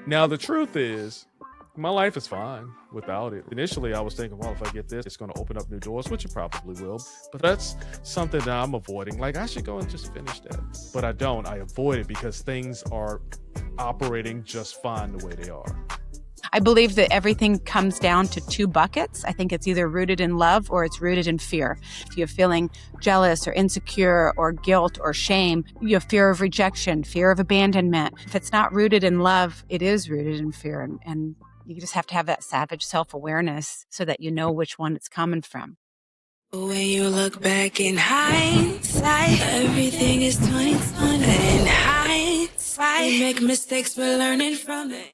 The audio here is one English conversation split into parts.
Now, the truth is, my life is fine without it. Initially, I was thinking, well, if I get this, it's going to open up new doors, which it probably will. But that's something that I'm avoiding. Like, I should go and just finish that. But I don't. I avoid it because things are operating just fine the way they are. I believe that everything comes down to two buckets. I think it's either rooted in love or it's rooted in fear. If you're feeling jealous or insecure or guilt or shame, you have fear of rejection, fear of abandonment. If it's not rooted in love, it is rooted in fear. And you just have to have that savage self-awareness so that you know which one it's coming from. When you look back in hindsight, everything is 20/20. In hindsight, you make mistakes but learning from it.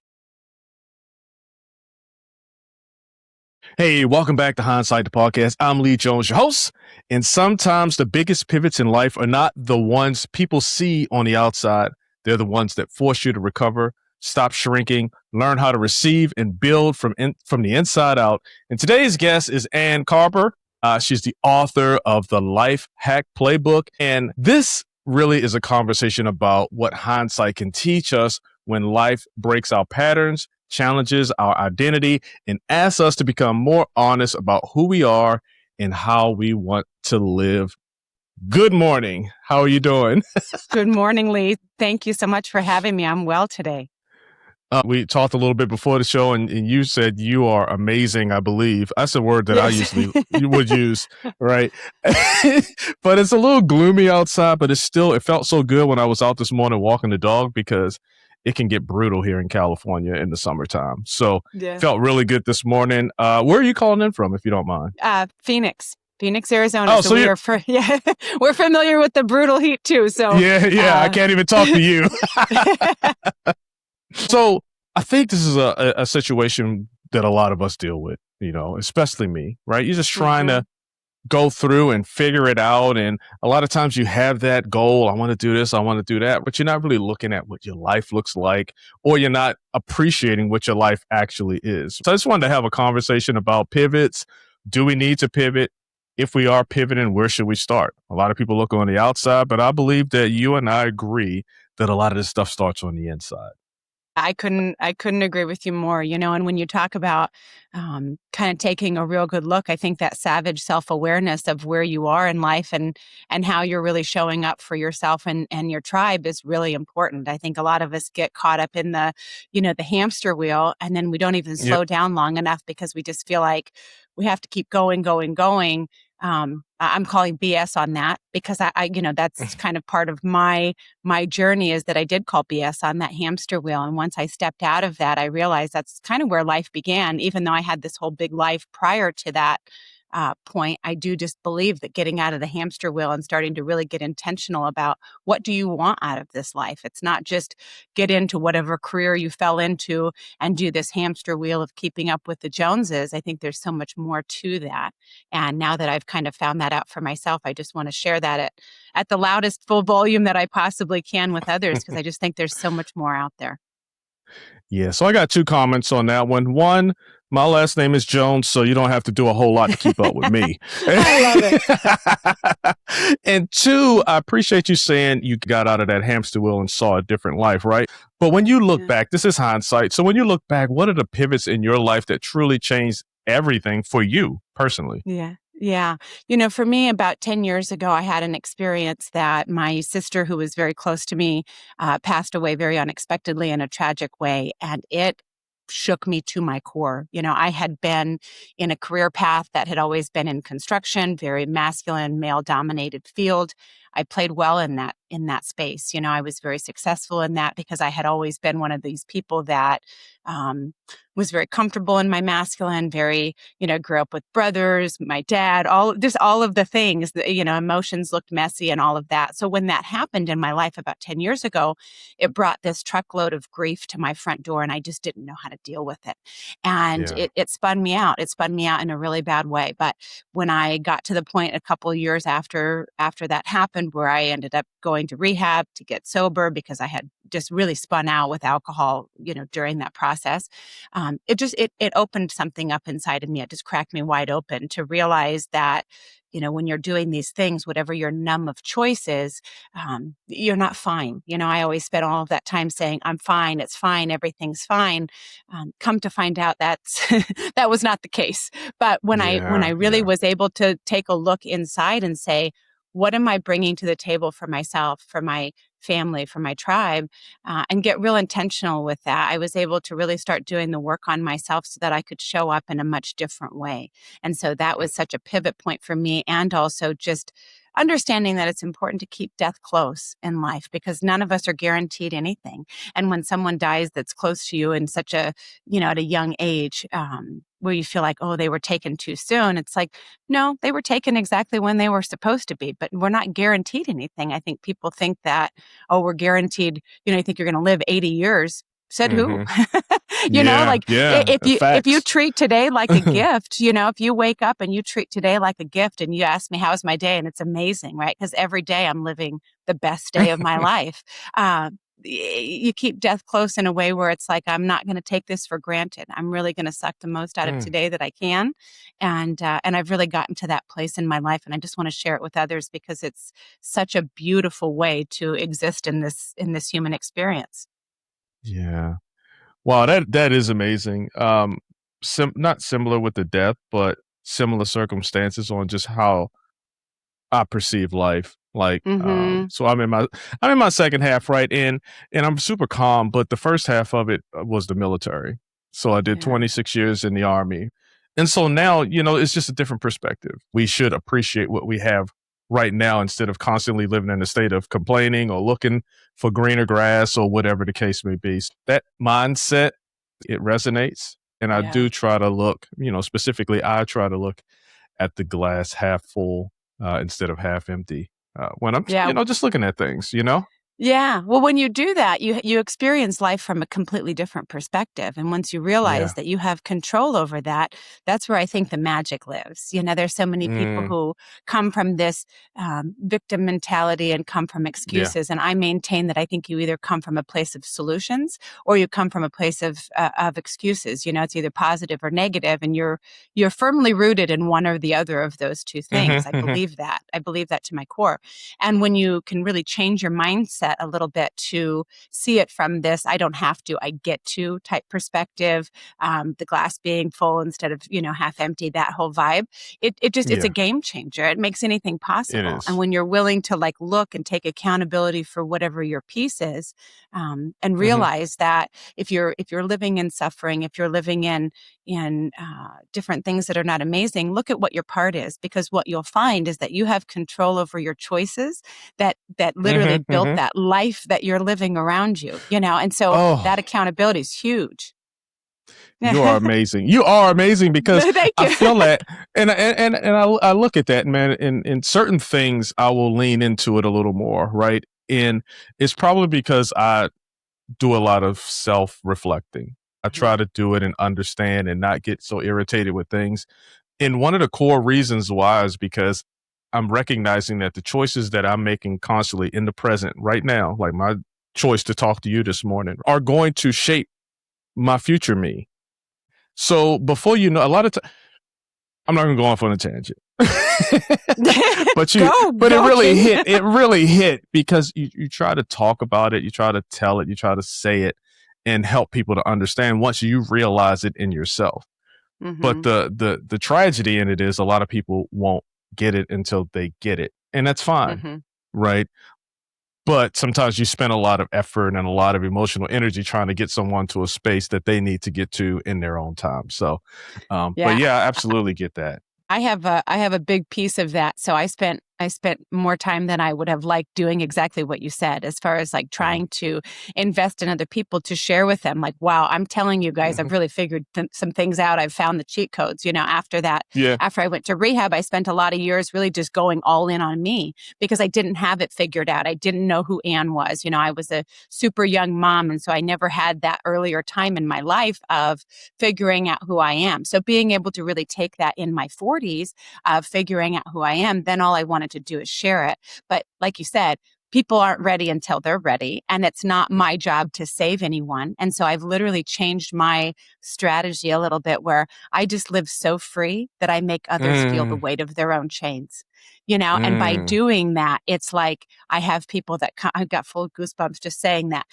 Hey, welcome back to Hindsight, the podcast. I'm Lee Jones, your host. And sometimes the biggest pivots in life are not the ones people see on the outside. They're the ones that force you to recover, stop shrinking, learn how to receive, and build from the inside out. And today's guest is Anne Karber. She's the author of the Life Hack Playbook. And this really is a conversation about what hindsight can teach us when life breaks our patterns, challenges our identity, and asks us to become more honest about who we are and how we want to live. Good morning. How are you doing? Good morning, Lee. Thank you so much for having me. I'm well today. We talked a little bit before the show, and you said you are amazing, I believe. That's a word that I usually would use, right? But it's a little gloomy outside, but it felt so good when I was out this morning walking the dog because it can get brutal here in California in the summertime. So felt really good this morning. Where are you calling in from, if you don't mind? Phoenix, Arizona. Oh, so we're familiar with the brutal heat too. So yeah, I can't even talk to you. So I think this is a situation that a lot of us deal with, especially me, right? You're just trying to go through and figure it out. And a lot of times you have that goal. I want to do this. I want to do that. But you're not really looking at what your life looks like, or you're not appreciating what your life actually is. So I just wanted to have a conversation about pivots. Do we need to pivot? If we are pivoting, where should we start? A lot of people look on the outside, but I believe that you and I agree that a lot of this stuff starts on the inside. I couldn't agree with you more, and when you talk about kind of taking a real good look, I think that savage self-awareness of where you are in life and how you're really showing up for yourself and your tribe is really important. I think a lot of us get caught up in the hamster wheel, and then we don't even slow down long enough because we just feel like we have to keep going. I'm calling BS on that because I that's kind of part of my journey is that I did call BS on that hamster wheel. And once I stepped out of that, I realized that's kind of where life began. Even though I had this whole big life prior to that point, I do just believe that getting out of the hamster wheel and starting to really get intentional about what do you want out of this life. It's not just get into whatever career you fell into and do this hamster wheel of keeping up with the Joneses. I think there's so much more to that. And now that I've kind of found that out for myself, I just want to share that at the loudest full volume that I possibly can with others, because I just think there's so much more out there. Yeah, so I got two comments on that one. One, my last name is Jones, so you don't have to do a whole lot to keep up with me. I love it. And two, I appreciate you saying you got out of that hamster wheel and saw a different life, right? But when you look back, this is hindsight. So when you look back, what are the pivots in your life that truly changed everything for you personally? Yeah. For me, about 10 years ago, I had an experience that my sister, who was very close to me, passed away very unexpectedly in a tragic way. And it shook me to my core. I had been in a career path that had always been in construction, very masculine, male-dominated field. I played well in that space. I was very successful in that because I had always been one of these people that was very comfortable in my masculine, very, grew up with brothers, my dad, all of the things that, emotions looked messy and all of that. So when that happened in my life about 10 years ago, it brought this truckload of grief to my front door and I just didn't know how to deal with it. And it spun me out. It spun me out in a really bad way. But when I got to the point a couple of years after that happened, where I ended up going to rehab to get sober because I had just really spun out with alcohol, during that process. It opened something up inside of me. It just cracked me wide open to realize that when you're doing these things, whatever your numb of choice is, you're not fine. I always spent all of that time saying, I'm fine, it's fine, everything's fine. Come to find out that's that was not the case. But when I really was able to take a look inside and say, what am I bringing to the table for myself, for my family, for my tribe, and get real intentional with that, I was able to really start doing the work on myself so that I could show up in a much different way. And so that was such a pivot point for me, and also just understanding that it's important to keep death close in life, because none of us are guaranteed anything. And when someone dies that's close to you in such a, at a young age, where you feel like, oh, they were taken too soon, it's like, no, they were taken exactly when they were supposed to be, but we're not guaranteed anything. I think people think that, oh, we're guaranteed, you think you're going to live 80 years. Said who? If you treat today like a gift, if you wake up and you treat today like a gift and you ask me, how's my day? And it's amazing, right? Because every day I'm living the best day of my life. You keep death close in a way where it's like, I'm not going to take this for granted. I'm really going to suck the most out of today that I can. And I've really gotten to that place in my life. And I just want to share it with others because it's such a beautiful way to exist in this human experience. Yeah. Wow, that is amazing. Not similar with the death, but similar circumstances on just how I perceive life. Like, so I'm in my second half, right? And I'm super calm, but the first half of it was the military. So I did 26 years in the Army. And so now, it's just a different perspective. We should appreciate what we have right now instead of constantly living in a state of complaining or looking for greener grass or whatever the case may be. That mindset, it resonates. And I do try to look, specifically, I try to look at the glass half full instead of half empty when I'm, just looking at things, Yeah. Well, when you do that, you experience life from a completely different perspective. And once you realize that you have control over that, that's where I think the magic lives. There's so many people who come from this victim mentality and come from excuses. And I maintain that I think you either come from a place of solutions or you come from a place of excuses. It's either positive or negative, and you're firmly rooted in one or the other of those two things. I believe that. I believe that to my core. And when you can really change your mindset a little bit to see it from this, I don't have to, I get to type perspective, the glass being full instead of, half empty, that whole vibe, it's a game changer. It makes anything possible. And when you're willing to look and take accountability for whatever your piece is, and realize that if you're living in suffering, if you're living in different things that are not amazing, look at what your part is, because what you'll find is that you have control over your choices that literally built that life that you're living around you, and so that accountability is huge. You are amazing. You are amazing because I feel that, and I look at that, man. In certain things, I will lean into it a little more, right? And it's probably because I do a lot of self-reflecting. I try to do it and understand and not get so irritated with things. And one of the core reasons why is because I'm recognizing that the choices that I'm making constantly in the present right now, like my choice to talk to you this morning, are going to shape my future me. So before you know, a lot of time, I'm not going to go off on a tangent, but it really hit because you try to talk about it, you try to tell it, you try to say it and help people to understand once you realize it in yourself. But the tragedy in it is a lot of people won't get it until they get it. And that's fine. Right. But sometimes you spend a lot of effort and a lot of emotional energy trying to get someone to a space that they need to get to in their own time. So, but I absolutely get that. I have a big piece of that. So I spent more time than I would have liked doing exactly what you said, as far as trying to invest in other people, to share with them, wow, I'm telling you guys, I've really figured some things out. I've found the cheat codes, after that. After I went to rehab, I spent a lot of years really just going all in on me because I didn't have it figured out. I didn't know who Anne was. I was a super young mom. And so I never had that earlier time in my life of figuring out who I am. So being able to really take that in my 40s of figuring out who I am, then all I wanted to do is share it. But like you said, people aren't ready until they're ready. And it's not my job to save anyone. And so I've literally changed my strategy a little bit where I just live so free that I make others feel the weight of their own chains. And by doing that, it's like I have people that I've got full goosebumps just saying that.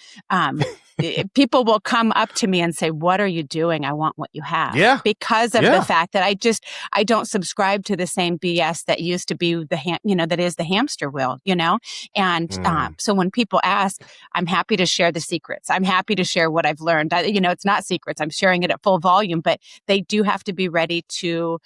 People will come up to me and say, "What are you doing? I want what you have." Yeah. Because of the fact that I don't subscribe to the same BS that used to be that is the hamster wheel, And so when people ask, I'm happy to share the secrets. I'm happy to share what I've learned. It's not secrets. I'm sharing it at full volume, but they do have to be ready to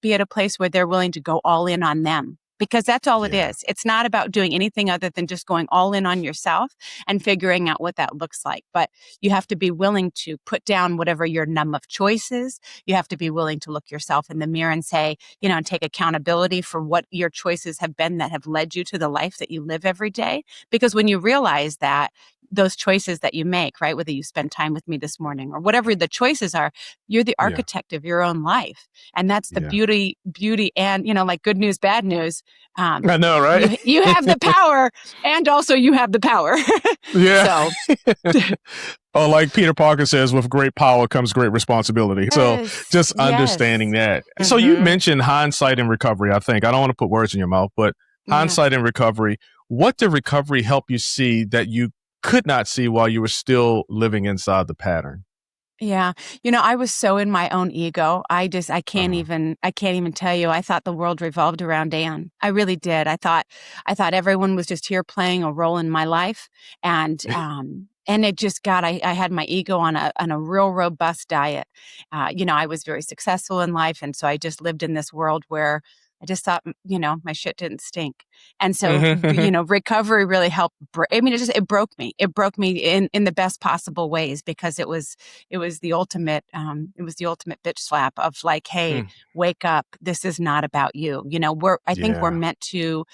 be at a place where they're willing to go all in on them. Because that's all it is. It's not about doing anything other than just going all in on yourself and figuring out what that looks like. But you have to be willing to put down whatever your numb of choices. You have to be willing to look yourself in the mirror and say, and take accountability for what your choices have been that have led you to the life that you live every day. Because when you realize that those choices that you make, right, whether you spend time with me this morning or whatever the choices are, you're the architect of your own life. And that's the beauty and, like good news, bad news. I know, right? You have the power and also you have the power. Yeah. So, like Peter Parker says, with great power comes great responsibility. So just understanding that. Mm-hmm. So you mentioned hindsight and recovery, I think. I don't want to put words in your mouth, but hindsight and recovery. What did recovery help you see that you could not see while you were still living inside the pattern? Yeah. I was so in my own ego. I can't even tell you. I thought the world revolved around Anne. I really did. I thought everyone was just here playing a role in my life. And it just I had my ego on a real robust diet. I was very successful in life. And so I just lived in this world where I just thought, my shit didn't stink. And so, recovery really helped. It broke me. It broke me in the best possible ways because it was the ultimate, bitch slap of like, hey, wake up. This is not about you. I think we're meant to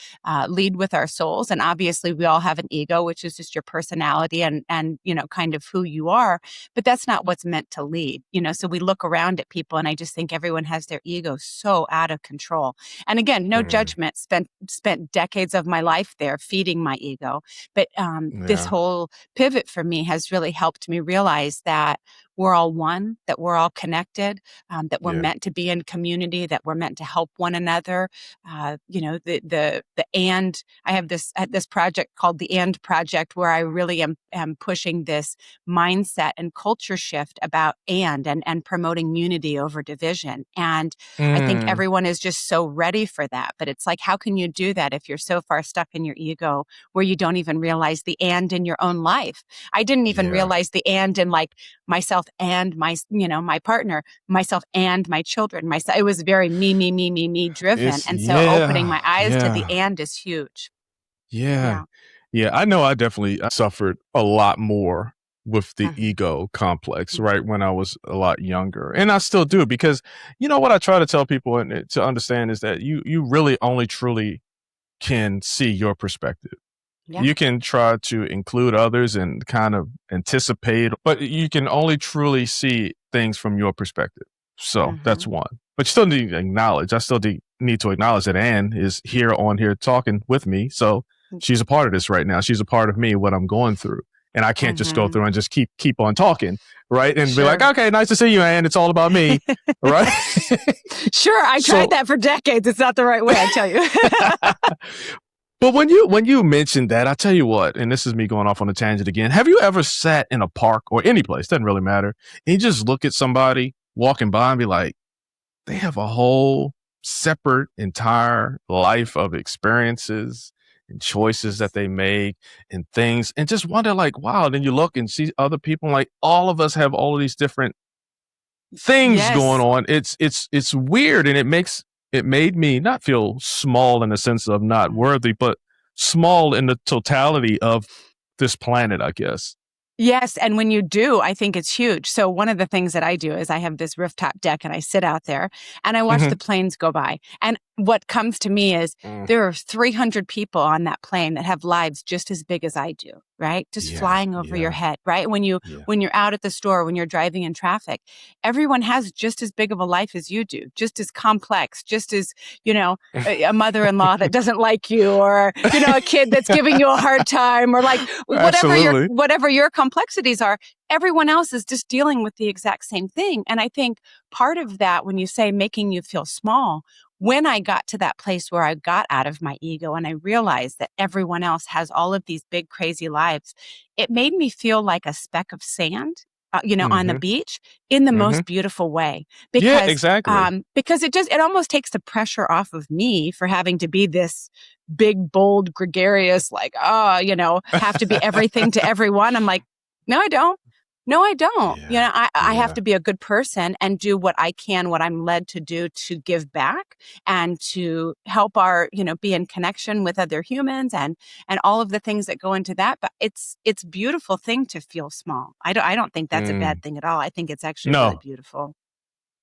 lead with our souls. And obviously we all have an ego, which is just your personality and, kind of who you are, but that's not what's meant to lead, so we look around at people and I just think everyone has their ego so out of control. And again, no judgment, spent decades of my life there feeding my ego. But this whole pivot for me has really helped me realize that we're all one, that we're all connected, that we're meant to be in community, that we're meant to help one another. The and I have this project called the And Project where I really am pushing this mindset and culture shift about and promoting unity over division. And I think everyone is just so ready for that. But it's like, how can you do that if you're so far stuck in your ego where you don't even realize the and in your own life? I didn't even realize the and in like myself and my partner, myself and my children, myself. It was very me driven. And so opening my eyes to the and is huge. Yeah. I know I definitely suffered a lot more with the ego complex, right? When I was a lot younger. And I still do because, what I try to tell people and to understand is that you really only truly can see your perspective. Yeah. You can try to include others and kind of anticipate, but you can only truly see things from your perspective. So that's one. But you still need to acknowledge, I still need to acknowledge that Anne is here talking with me. So she's a part of this right now. She's a part of me, what I'm going through. And I can't just go through and just keep on talking, right? And be like, okay, nice to see you, Anne. It's all about me, right? Sure, I tried that for decades. It's not the right way, I tell you. But when you mentioned that, I tell you what, and this is me going off on a tangent again. Have you ever sat in a park or any place, doesn't really matter, and you just look at somebody walking by and be like, they have a whole separate entire life of experiences and choices that they make and things, and just wonder like, wow, then you look and see other people like all of us have all of these different things going on. It's weird, and it made me not feel small in the sense of not worthy, but small in the totality of this planet, I guess. Yes. And when you do, I think it's huge. So one of the things that I do is I have this rooftop deck and I sit out there and I watch the planes go by. And what comes to me is there are 300 people on that plane that have lives just as big as I do. right? Just Yeah. flying over your Yeah. head, right? When you're out at the store, when you're driving in traffic, everyone has just as big of a life as you do, just as complex, just as, a mother-in-law that doesn't like you, or, a kid that's giving you a hard time, or like Absolutely. whatever your complexities are, everyone else is just dealing with the exact same thing. And I think part of that, when you say making you feel small, when I got to that place where I got out of my ego and I realized that everyone else has all of these big, crazy lives, it made me feel like a speck of sand, on the beach in the most beautiful way. Yeah, Because, exactly. because it almost takes the pressure off of me for having to be this big, bold, gregarious, like, have to be everything to everyone. I'm like, no, I don't. No, I don't. Yeah. I have Yeah. to be a good person and do what I can, what I'm led to do to give back and to help be in connection with other humans and all of the things that go into that. But it's a beautiful thing to feel small. I don't think that's a bad thing at all. I think it's actually really No, beautiful.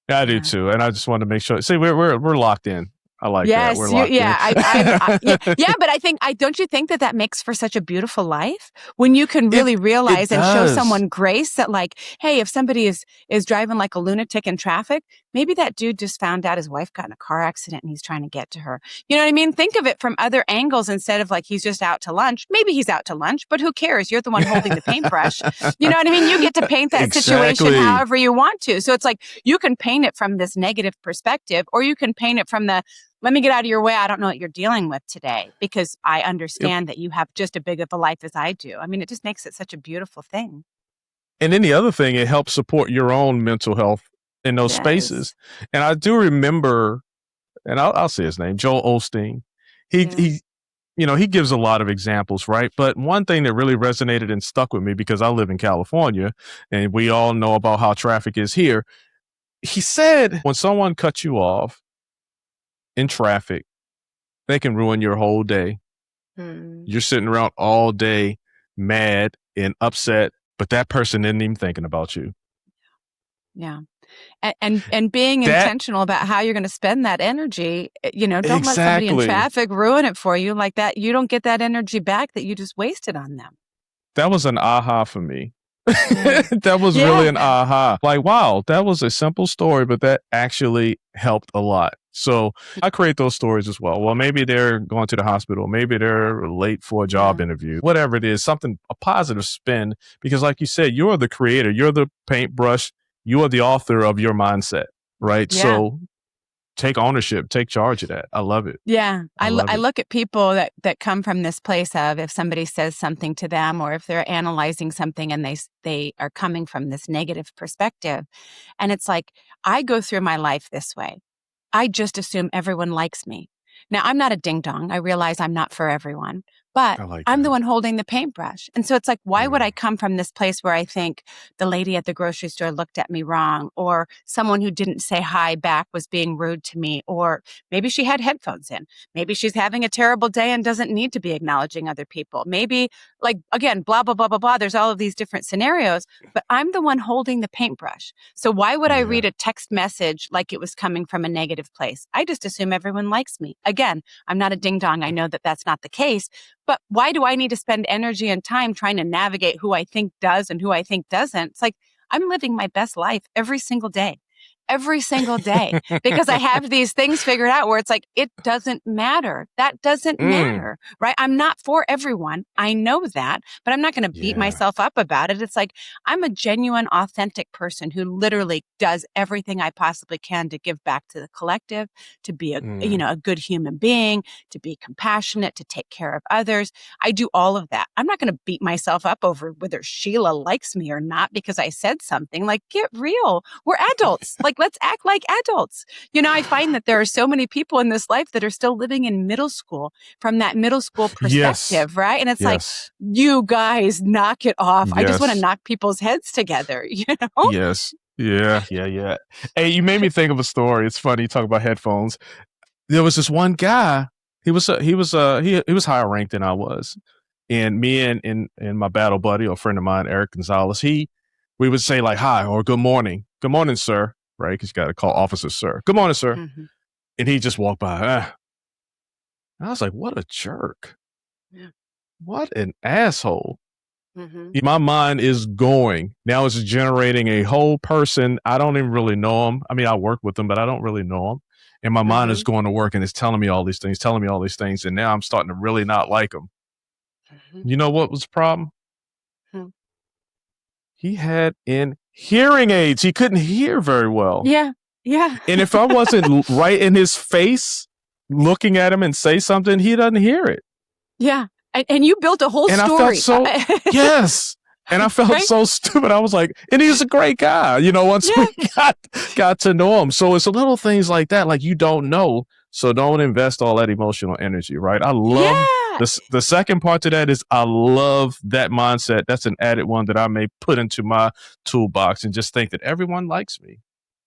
I do Yeah. too. And I just wanted to make sure. See, we're locked in. I like that. We're Yes, locked in. but I think don't you think that makes for such a beautiful life when you can really It realize and show does. someone grace that, like, hey, if somebody is driving like a lunatic in traffic, maybe that dude just found out his wife got in a car accident and he's trying to get to her. You know what I mean? Think of it from other angles instead of like he's just out to lunch. Maybe he's out to lunch, but who cares? You're the one holding the paintbrush. You know what I mean? You get to paint that situation Exactly. however you want to. So it's like you can paint it from this negative perspective, or you can paint it from the let me get out of your way. I don't know what you're dealing with today because I understand that you have just as big of a life as I do. I mean, it just makes it such a beautiful thing. And then the other thing, it helps support your own mental health in those spaces. Yes. And I do remember, and I'll say his name, Joel Osteen. He gives a lot of examples, right? But one thing that really resonated and stuck with me, because I live in California and we all know about how traffic is here. He said, when someone cuts you off in traffic, they can ruin your whole day. You're sitting around all day mad and upset, but that person isn't even thinking about you. Yeah. And being intentional about how you're going to spend that energy, don't let somebody in traffic ruin it for you like that. You don't get that energy back that you just wasted on them. That was an aha for me. That was really an aha. Like, wow, that was a simple story, but that actually helped a lot. So I create those stories as well. Well, maybe they're going to the hospital. Maybe they're late for a job interview, whatever it is, a positive spin. Because like you said, you're the creator, you're the paintbrush, you are the author of your mindset, right? Yeah. So take ownership, take charge of that. I love it. Yeah. I look at people that come from this place of if somebody says something to them or if they're analyzing something and they are coming from this negative perspective. And it's like, I go through my life this way. I just assume everyone likes me. Now, I'm not a ding dong. I realize I'm not for everyone, but I'm the one holding the paintbrush. And so it's like, why would I come from this place where I think the lady at the grocery store looked at me wrong, or someone who didn't say hi back was being rude to me, or maybe she had headphones in. Maybe she's having a terrible day and doesn't need to be acknowledging other people. Maybe, like, again, blah, blah, blah, blah, blah. There's all of these different scenarios, but I'm the one holding the paintbrush. So why would I read a text message like it was coming from a negative place? I just assume everyone likes me. Again, I'm not a ding dong. I know that that's not the case. But why do I need to spend energy and time trying to navigate who I think does and who I think doesn't? It's like, I'm living my best life every single day because I have these things figured out where it's like, it doesn't matter. That doesn't matter, right? I'm not for everyone. I know that, but I'm not going to beat myself up about it. It's like, I'm a genuine, authentic person who literally does everything I possibly can to give back to the collective, to be a good human being, to be compassionate, to take care of others. I do all of that. I'm not going to beat myself up over whether Sheila likes me or not because I said something. Like, get real. We're adults. Like, let's act like adults. I find that there are so many people in this life that are still living in middle school from that middle school perspective, right? And it's like, you guys knock it off. I just want to knock people's heads together, Yes. Yeah. Hey, you made me think of a story. It's funny you talk about headphones. There was this one guy. He was higher ranked than I was, and me and my battle buddy or friend of mine, Eric Gonzalez, we would say like hi or good morning, sir, right? Because you got to call officers sir. Good morning, sir. Mm-hmm. And he just walked by. And I was like, what a jerk! Yeah. What an asshole! My mind is going. Now it's generating a whole person. I don't even really know them. I mean, I work with them, but I don't really know them. And my mind is going to work and it's telling me all these things, telling me all these things. And now I'm starting to really not like them. You know what was the problem? He had in hearing aids. He couldn't hear very well. Yeah. And if I wasn't right in his face, looking at him and say something, he doesn't hear it. Yeah. And you built a whole and story. I felt so, yes. And I felt so stupid. I was like, and he's a great guy, once we got to know him. So it's little things like that, like you don't know. So don't invest all that emotional energy, right? I love the second part to that is I love that mindset. That's an added one that I may put into my toolbox and just think that everyone likes me.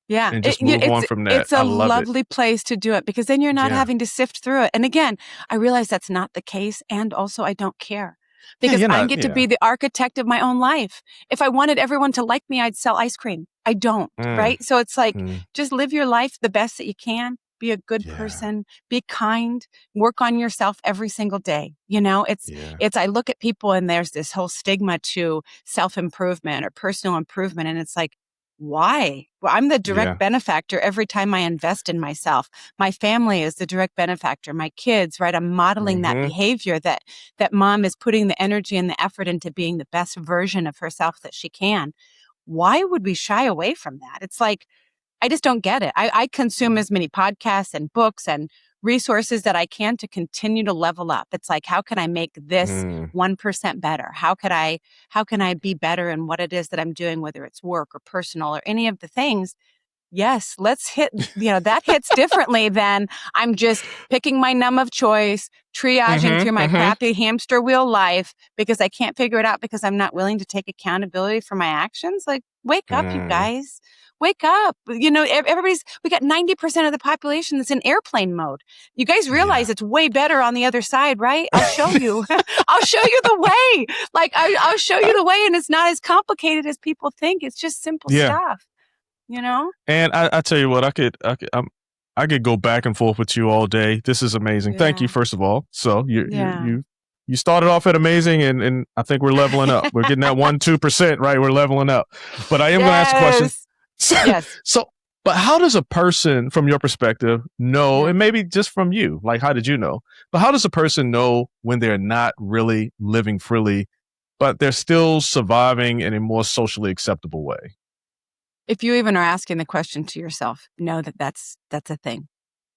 Yeah. And just move on from that. It's a lovely place to do it because then you're not having to sift through it. And again, I realize that's not the case. And also I don't care because I get to be the architect of my own life. If I wanted everyone to like me, I'd sell ice cream. I don't. Right. So it's like, just live your life the best that you can. Be a good person, be kind, work on yourself every single day. I look at people and there's this whole stigma to self-improvement or personal improvement. And it's like, why? Well, I'm the direct benefactor every time I invest in myself. My family is the direct benefactor. My kids, right? I'm modeling that behavior that mom is putting the energy and the effort into being the best version of herself that she can. Why would we shy away from that? It's like, I just don't get it. I consume as many podcasts and books and resources that I can to continue to level up. It's like, how can I make this 1% better? How can I be better in what it is that I'm doing, whether it's work or personal or any of the things? Yes, let's hit, that hits differently than I'm just picking my numb of choice, triaging through my crappy hamster wheel life because I can't figure it out because I'm not willing to take accountability for my actions. Like, wake up, you guys. Wake up. We got 90% of the population that's in airplane mode. You guys realize it's way better on the other side, right? I'll show you. I'll show you the way. Like, I'll show you the way, and it's not as complicated as people think. It's just simple stuff. And I tell you what, I could go back and forth with you all day. This is amazing. Thank you, first of all. So you started off at amazing, and I think we're leveling up. We're getting that 1-2%, right? We're leveling up. But I am going to ask a question. But how does a person, from your perspective, know, and maybe just from you, like how did you know? But how does a person know when they're not really living freely, but they're still surviving in a more socially acceptable way? If you even are asking the question to yourself, know that that's a thing,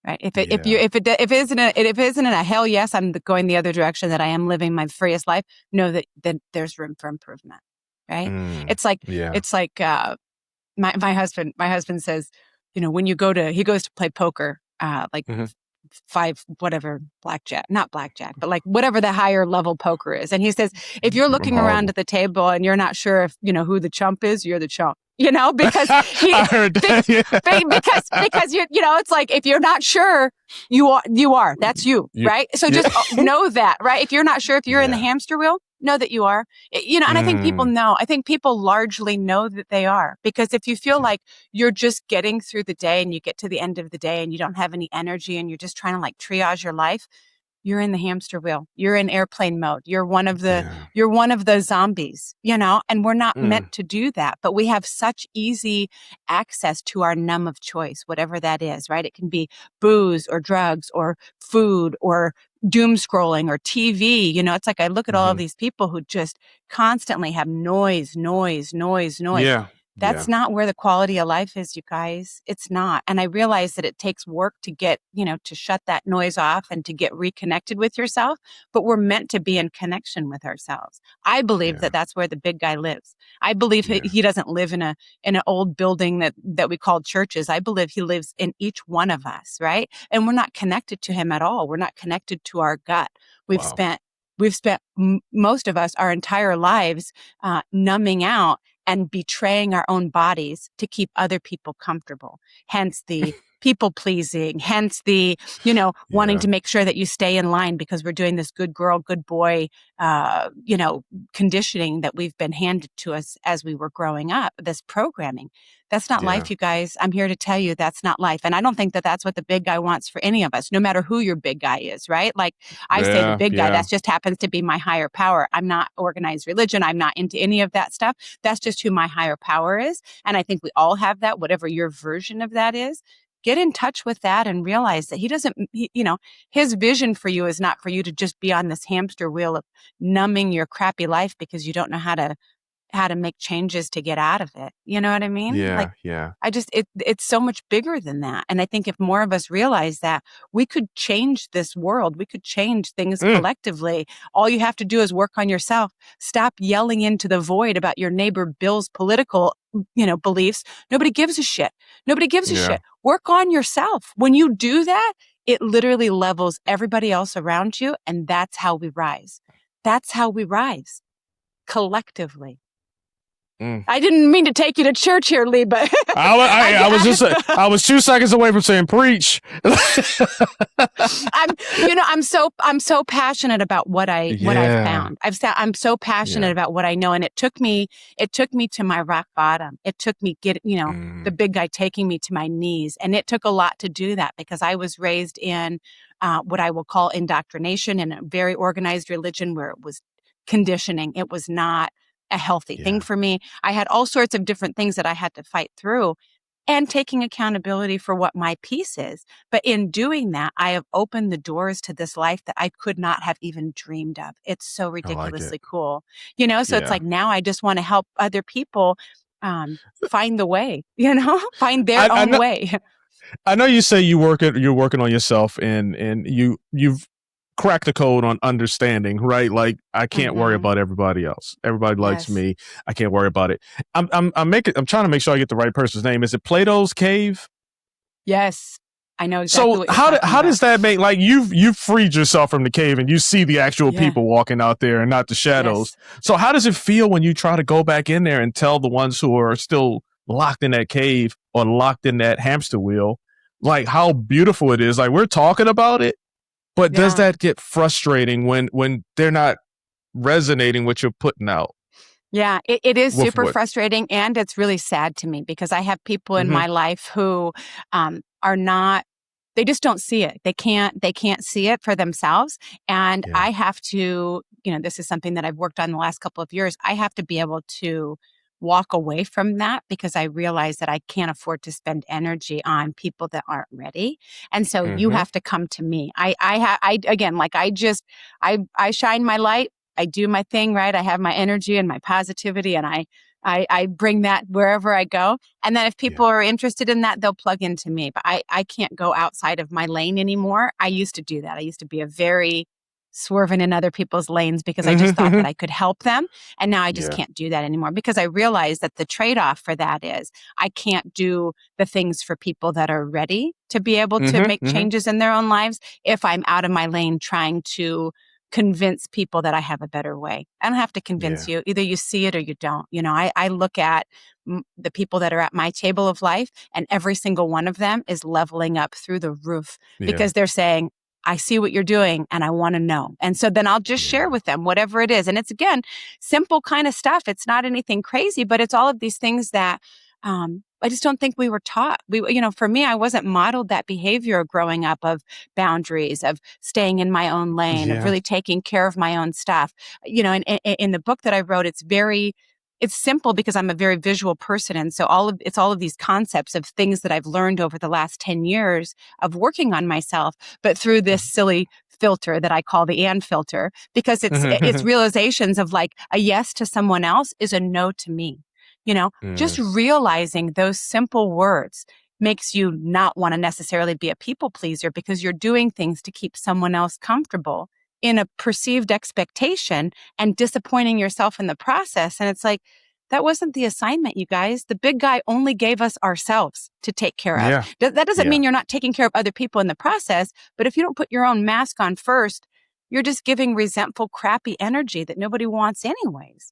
right? If it isn't a hell yes, I'm going the other direction, that I am living my freest life, know that there's room for improvement, right? It's like my husband says, when he goes to play poker, five, whatever, not blackjack, but like whatever the higher level poker is. And he says, if you're looking around at the table and you're not sure if, who the chump is, you're the chump. Because I heard that, because it's like, if you're not sure, you are, that's you, right? So just know that, right? If you're not sure if you're in the hamster wheel, know that you are, and I think people know. I think people largely know that they are, because if you feel like you're just getting through the day and you get to the end of the day and you don't have any energy and you're just trying to like triage your life, you're in the hamster wheel. You're in airplane mode. You're one of the zombies, and we're not meant to do that. But we have such easy access to our numb of choice, whatever that is, right? It can be booze or drugs or food or doom scrolling or TV. It's like I look at all of these people who just constantly have noise. Yeah. That's not where the quality of life is, you guys. It's not. And I realize that it takes work to get, to shut that noise off and to get reconnected with yourself. But we're meant to be in connection with ourselves. I believe that that's where the big guy lives. I believe he doesn't live in an old building that we call churches. I believe he lives in each one of us, right? And we're not connected to him at all. We're not connected to our gut. We've spent most of us our entire lives numbing out and betraying our own bodies to keep other people comfortable. Hence the people pleasing, hence the, wanting to make sure that you stay in line because we're doing this good girl, good boy, conditioning that we've been handed to us as we were growing up, this programming. That's not life, you guys. I'm here to tell you that's not life. And I don't think that that's what the big guy wants for any of us, no matter who your big guy is, right? Like I say the big guy, that just happens to be my higher power. I'm not organized religion. I'm not into any of that stuff. That's just who my higher power is. And I think we all have that, whatever your version of that is. Get in touch with that and realize that his vision for you is not for you to just be on this hamster wheel of numbing your crappy life because you don't know how to make changes to get out of it. You know what I mean? Yeah. It's so much bigger than that. And I think if more of us realize that, we could change this world, we could change things collectively. All you have to do is work on yourself. Stop yelling into the void about your neighbor Bill's political, beliefs. Nobody gives a shit. Nobody gives a shit. Work on yourself. When you do that, it literally levels everybody else around you. And that's how we rise. That's how we rise collectively. I didn't mean to take you to church here, Lee, but I was 2 seconds away from saying preach. I'm so passionate about what I've found. I'm so passionate about what I know, and it took me to my rock bottom. It took me the big guy taking me to my knees, and it took a lot to do that because I was raised in what I will call indoctrination in a very organized religion where it was conditioning. It was not a healthy thing for me. I had all sorts of different things that I had to fight through, and taking accountability for what my piece is. But in doing that, I have opened the doors to this life that I could not have even dreamed of. It's so ridiculously cool. So it's like now I just want to help other people find the way, find their own way. I know you say you're working on yourself and you've crack the code on understanding, right? Like I can't worry about everybody else. Everybody likes me. I can't worry about it. I'm trying to make sure I get the right person's name. Is it Plato's Cave? Yes. I know exactly. So what you're how does that make, like you've freed yourself from the cave and you see the actual people walking out there and not the shadows. Yes. So how does it feel when you try to go back in there and tell the ones who are still locked in that cave or locked in that hamster wheel, like how beautiful it is? Like we're talking about it. But does that get frustrating when they're not resonating with what you're putting out? Yeah, it is super frustrating, and it's really sad to me because I have people in my life who are not. They just don't see it. They can't see it for themselves, and I have to. This is something that I've worked on the last couple of years. I have to be able to walk away from that because I realize that I can't afford to spend energy on people that aren't ready. And so you have to come to me. I shine my light. I do my thing, right? I have my energy and my positivity and I bring that wherever I go. And then if people are interested in that, they'll plug into me. But I can't go outside of my lane anymore. I used to do that. I used to be a very swerving in other people's lanes because I just thought that I could help them. And now I just can't do that anymore because I realize that the trade-off for that is I can't do the things for people that are ready to be able to make changes in their own lives if I'm out of my lane trying to convince people that I have a better way. I don't have to convince you. Either you see it or you don't. I look at the people that are at my table of life and every single one of them is leveling up through the roof because they're saying, I see what you're doing and I want to know. And so then I'll just share with them whatever it is. And it's, again, simple kind of stuff. It's not anything crazy, but it's all of these things that I just don't think we were taught. For me, I wasn't modeled that behavior growing up of boundaries, of staying in my own lane, of really taking care of my own stuff. In the book that I wrote, it's simple because I'm a very visual person. And so it's all of these concepts of things that I've learned over the last 10 years of working on myself, but through this silly filter that I call the Anne filter, because it's realizations of like a yes to someone else is a no to me. Just realizing those simple words makes you not want to necessarily be a people pleaser because you're doing things to keep someone else comfortable in a perceived expectation and disappointing yourself in the process. And it's like, that wasn't the assignment, you guys. The big guy only gave us ourselves to take care of. That doesn't mean you're not taking care of other people in the process, but if you don't put your own mask on first, you're just giving resentful, crappy energy that nobody wants anyways.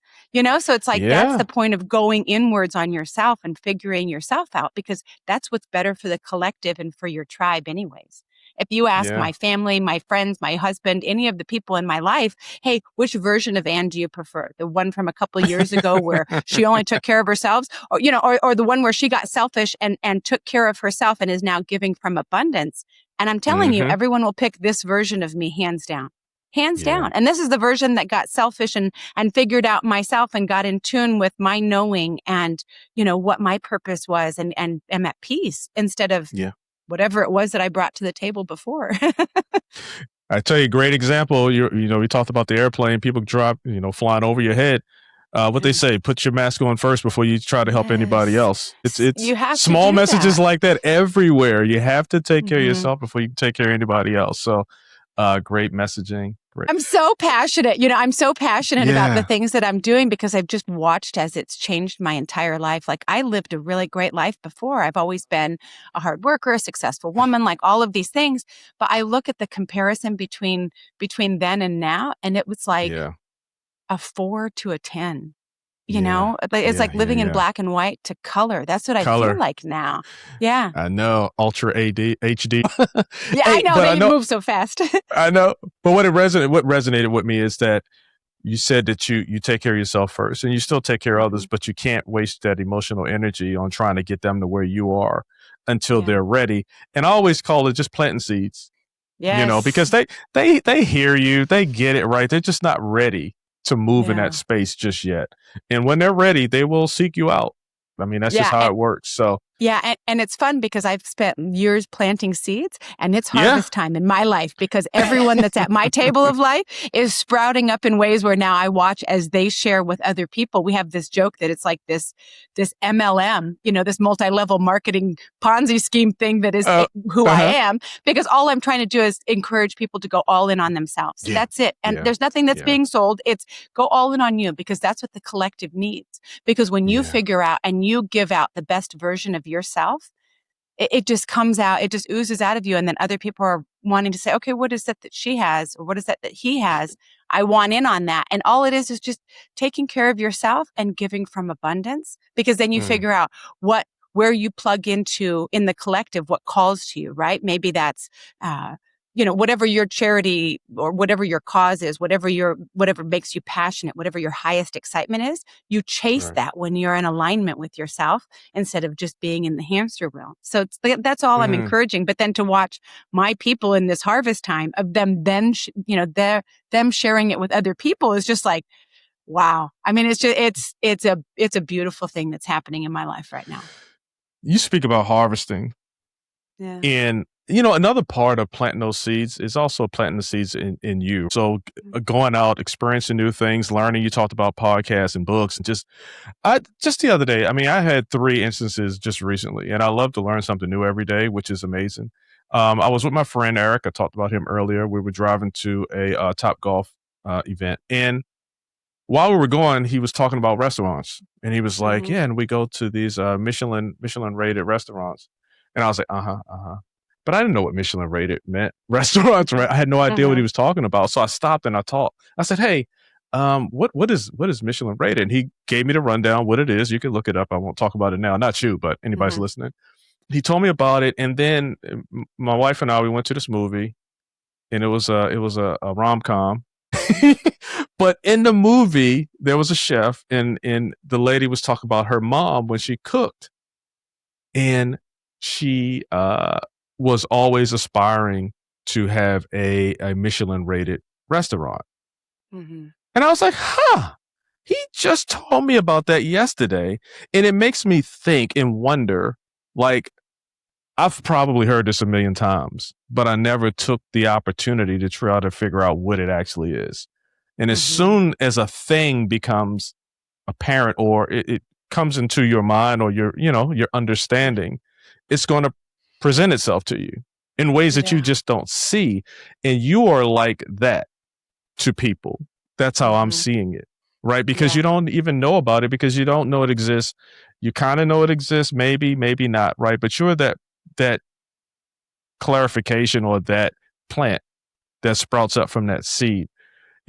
So it's like that's Yeah. the point of going inwards on yourself and figuring yourself out, because that's what's better for the collective and for your tribe anyways. If you ask Yeah. my family, my friends, my husband, any of the people in my life, hey, which version of Anne do you prefer? The one from a couple of years ago where she only took care of herself, or the one where she got selfish and took care of herself and is now giving from abundance? And I'm telling you, Mm-hmm. everyone will pick this version of me, hands down. Hands Yeah. down. And this is the version that got selfish and figured out myself and got in tune with my knowing and, what my purpose was and am at peace instead of Yeah. whatever it was that I brought to the table before. I tell you, great example. We talked about the airplane, people drop, flying over your head. What they say, put your mask on first before you try to help anybody Yes. else. It's You have to small do messages that. like that everywhere. You have to take care of Mhm. yourself before you can take care of anybody else. So, great messaging. Great. I'm so passionate. I'm so passionate about the Yeah. things that I'm doing because I've just watched as it's changed my entire life. Like, I lived a really great life before. I've always been a hard worker, a successful woman, like all of these things. But I look at the comparison between then and now, and it was like Yeah. a 4 to a 10. Yeah. It's like living in Yeah. black and white to color. That's what I feel Color. like now. Yeah. I know. Ultra HD. Yeah, I Hey, know. but I They know, move so fast. I know. But what resonated with me is that you said that you take care of yourself first, and you still take care of others, but you can't waste that emotional energy on trying to get them to where you are until Yeah. they're ready. And I always call it just planting seeds, Yes. because they hear you, they get it, right. They're just not ready to move in Yeah. that space just yet. And when they're ready, they will seek you out. I mean, that's just Yeah. how it works. So Yeah, and it's fun because I've spent years planting seeds, and it's yeah. harvest time in my life because everyone that's at my table of life is sprouting up in ways where now I watch as they share with other people. We have this joke that it's like this MLM, this multi-level marketing Ponzi scheme thing that is who I am, because all I'm trying to do is encourage people to go all in on themselves. Yeah. That's it. And Yeah. there's nothing that's Yeah. being sold. It's go all in on you, because that's what the collective needs. Because when you Yeah. figure out and you give out the best version of yourself, it just comes out, it just oozes out of you. And then other people are wanting to say, okay, what is it that she has? Or what is that he has? I want in on that. And all it is just taking care of yourself and giving from abundance, because then you figure out where you plug into in the collective, what calls to you, right? Maybe that's, whatever your charity or whatever your cause is, whatever makes you passionate, whatever your highest excitement is, you chase Right. that when you're in alignment with yourself instead of just being in the hamster wheel. So that's all I'm encouraging. But then to watch my people in this harvest time of them, then, them sharing it with other people is just like, wow. I mean, it's just, it's a beautiful thing that's happening in my life right now. You speak about harvesting. Yeah. And, another part of planting those seeds is also planting the seeds in you. So going out, experiencing new things, learning. You talked about podcasts and books, and just the other day, I mean, I had 3 instances just recently, and I love to learn something new every day, which is amazing. I was with my friend Eric. I talked about him earlier. We were driving to a Top Golf event, and while we were going, he was talking about restaurants, and he was like, "Yeah, and we go to these Michelin rated restaurants," and I was like, "Uh huh." But I didn't know what Michelin rated meant. Restaurants, right? I had no idea what he was talking about. So I stopped and I talked. I said, "Hey, what is Michelin rated?" And he gave me the rundown, what it is. You can look it up. I won't talk about it now. Not you, but anybody's listening. He told me about it, and then my wife and I, we went to this movie, and it was a rom-com. But in the movie, there was a chef, and the lady was talking about her mom when she cooked, and she was always aspiring to have a Michelin rated restaurant. And I was like, huh, he just told me about that yesterday. And it makes me think and wonder, like, I've probably heard this a million times, but I never took the opportunity to try to figure out what it actually is. And as soon as a thing becomes apparent, or it comes into your mind, or your understanding, it's going to present itself to you in ways that you just don't see. And you are like that to people. That's how I'm seeing it, right? Because you don't even know about it, because you don't know it exists. You kind of know it exists, maybe not, right? But you're that clarification, or that plant that sprouts up from that seed.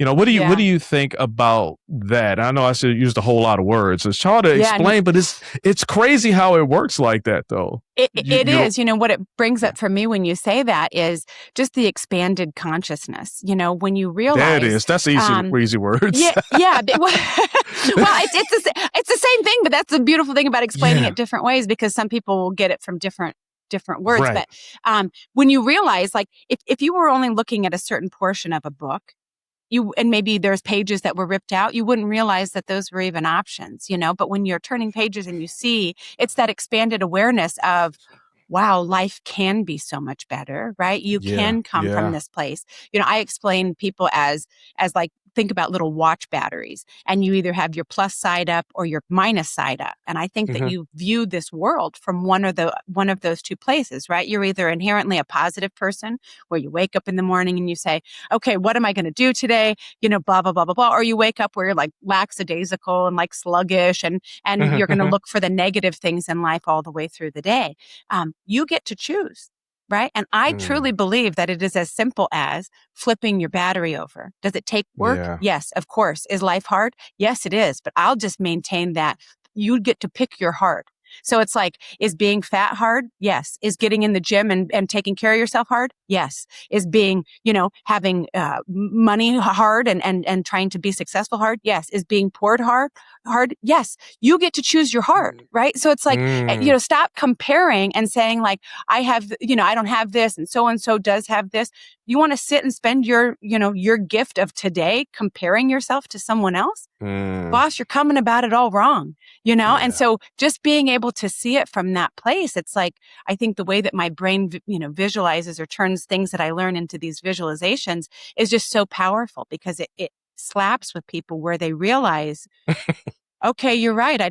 What do you think about that? I know I should use a whole lot of words. It's hard to explain, but it's crazy how it works like that, though. It is. What it brings up for me when you say that is just the expanded consciousness. When you realize that is that's easy words. Yeah. Well, it's the same thing, but that's the beautiful thing about explaining it different ways, because some people will get it from different words. Right. But when you realize, like, if you were only looking at a certain portion of a book, and maybe there's pages that were ripped out, you wouldn't realize that those were even options, but when you're turning pages and you see, it's that expanded awareness of, wow, life can be so much better, right? You can come from this place. I explain people as like, think about little watch batteries, and you either have your plus side up or your minus side up. And I think that you view this world from one of those two places, right? You're either inherently a positive person, where you wake up in the morning and you say, okay, what am I going to do today? Blah, blah, blah, blah, blah. Or you wake up where you're like lackadaisical and like sluggish, and you're going to look for the negative things in life all the way through the day. You get to choose. Right. And I truly believe that it is as simple as flipping your battery over. Does it take work? Yeah. Yes, of course. Is life hard? Yes, it is. But I'll just maintain that you get to pick your hard. So it's like, is being fat hard? Yes. Is getting in the gym and taking care of yourself hard? Yes. Is being, having money hard and trying to be successful hard? Yes. Is being poor hard? Yes. You get to choose your hard, right? So it's like, stop comparing and saying like, I have, I don't have this and so does have this. You want to sit and spend your gift of today comparing yourself to someone else? Boss, you're coming about it all wrong, And so just being able to see it from that place, it's like, I think the way that my brain, visualizes or turns things that I learn into these visualizations is just so powerful, because it slaps with people where they realize, okay, you're right.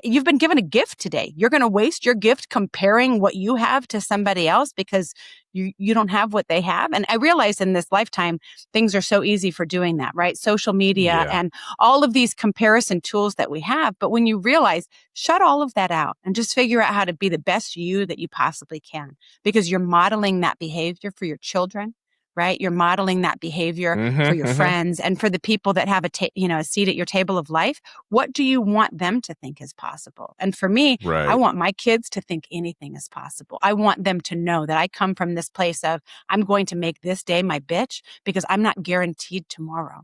You've been given a gift today. You're going to waste your gift comparing what you have to somebody else because you don't have what they have. And I realize in this lifetime, things are so easy for doing that, right? Social media and all of these comparison tools that we have. But when you realize, shut all of that out and just figure out how to be the best you that you possibly can, because you're modeling that behavior for your children. Right? You're modeling that behavior for your friends and for the people that have a seat at your table of life. What do you want them to think is possible? And for me, I want my kids to think anything is possible. I want them to know that I come from this place of, I'm going to make this day my bitch because I'm not guaranteed tomorrow.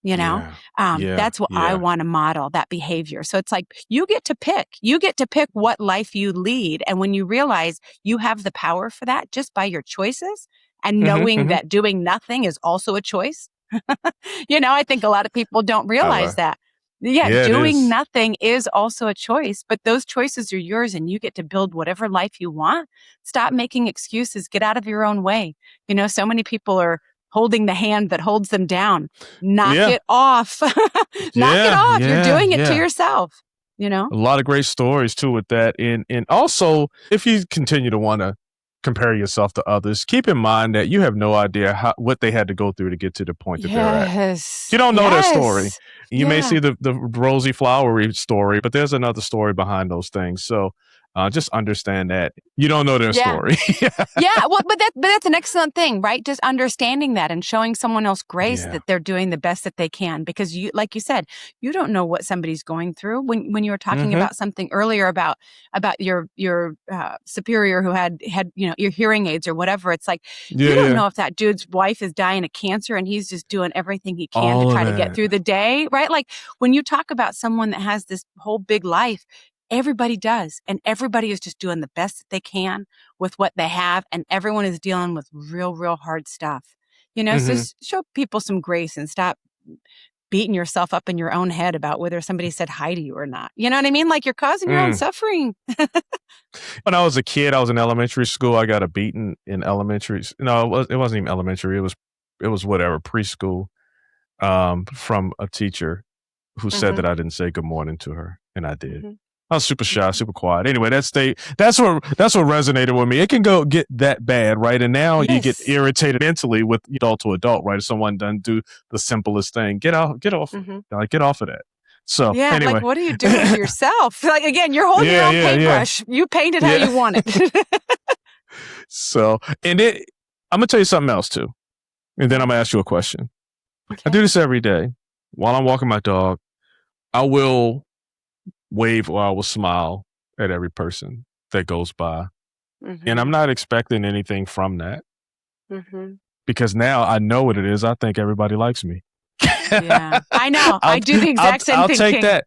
That's what I want to model, that behavior. So it's like, you get to pick what life you lead. And when you realize you have the power for that just by your choices, and knowing that doing nothing is also a choice. I think a lot of people don't realize that. Doing nothing is also a choice, but those choices are yours and you get to build whatever life you want. Stop making excuses. Get out of your own way. So many people are holding the hand that holds them down. Knock it off. Knock it off. You're doing it to yourself. A lot of great stories too with that. And also, if you continue to want to compare yourself to others, keep in mind that you have no idea what they had to go through to get to the point that they're at. You don't know their story. You may see the rosy flowery story, but there's another story behind those things. So just understand that you don't know their story. Well, but that's an excellent thing, right? Just understanding that and showing someone else grace that they're doing the best that they can, because you, like you said, you don't know what somebody's going through. When you were talking about something earlier about your superior who had your hearing aids or whatever, it's like you don't know if that dude's wife is dying of cancer and he's just doing everything he can to try to get through the day, right? Like when you talk about someone that has this whole big life, everybody does. And everybody is just doing the best that they can with what they have. And everyone is dealing with real, real hard stuff. So show people some grace and stop beating yourself up in your own head about whether somebody said hi to you or not. You know what I mean? Like, you're causing your own suffering. When I was a kid, I was in elementary school. I got a beating in elementary. No, it wasn't even elementary. It was whatever, preschool, from a teacher who said that I didn't say good morning to her. And I did. I was super shy, super quiet. Anyway, that's what resonated with me. It can get that bad, right? And now you get irritated mentally with adult to adult, right? If someone doesn't do the simplest thing, get off of that. So anyway, like, what are you doing to yourself? Like, again, you're holding your own paintbrush. You paint it how you want it. So, I'm gonna tell you something else too. And then I'm going to ask you a question. I Okay. do this every day. While I'm walking my dog, I will wave or I will smile at every person that goes by. And I'm Mm-hmm. not expecting anything from that Mm-hmm. because now I know what it is. I think everybody likes me. Yeah. I know. I I'll, do the exact same I'll take thinking. that.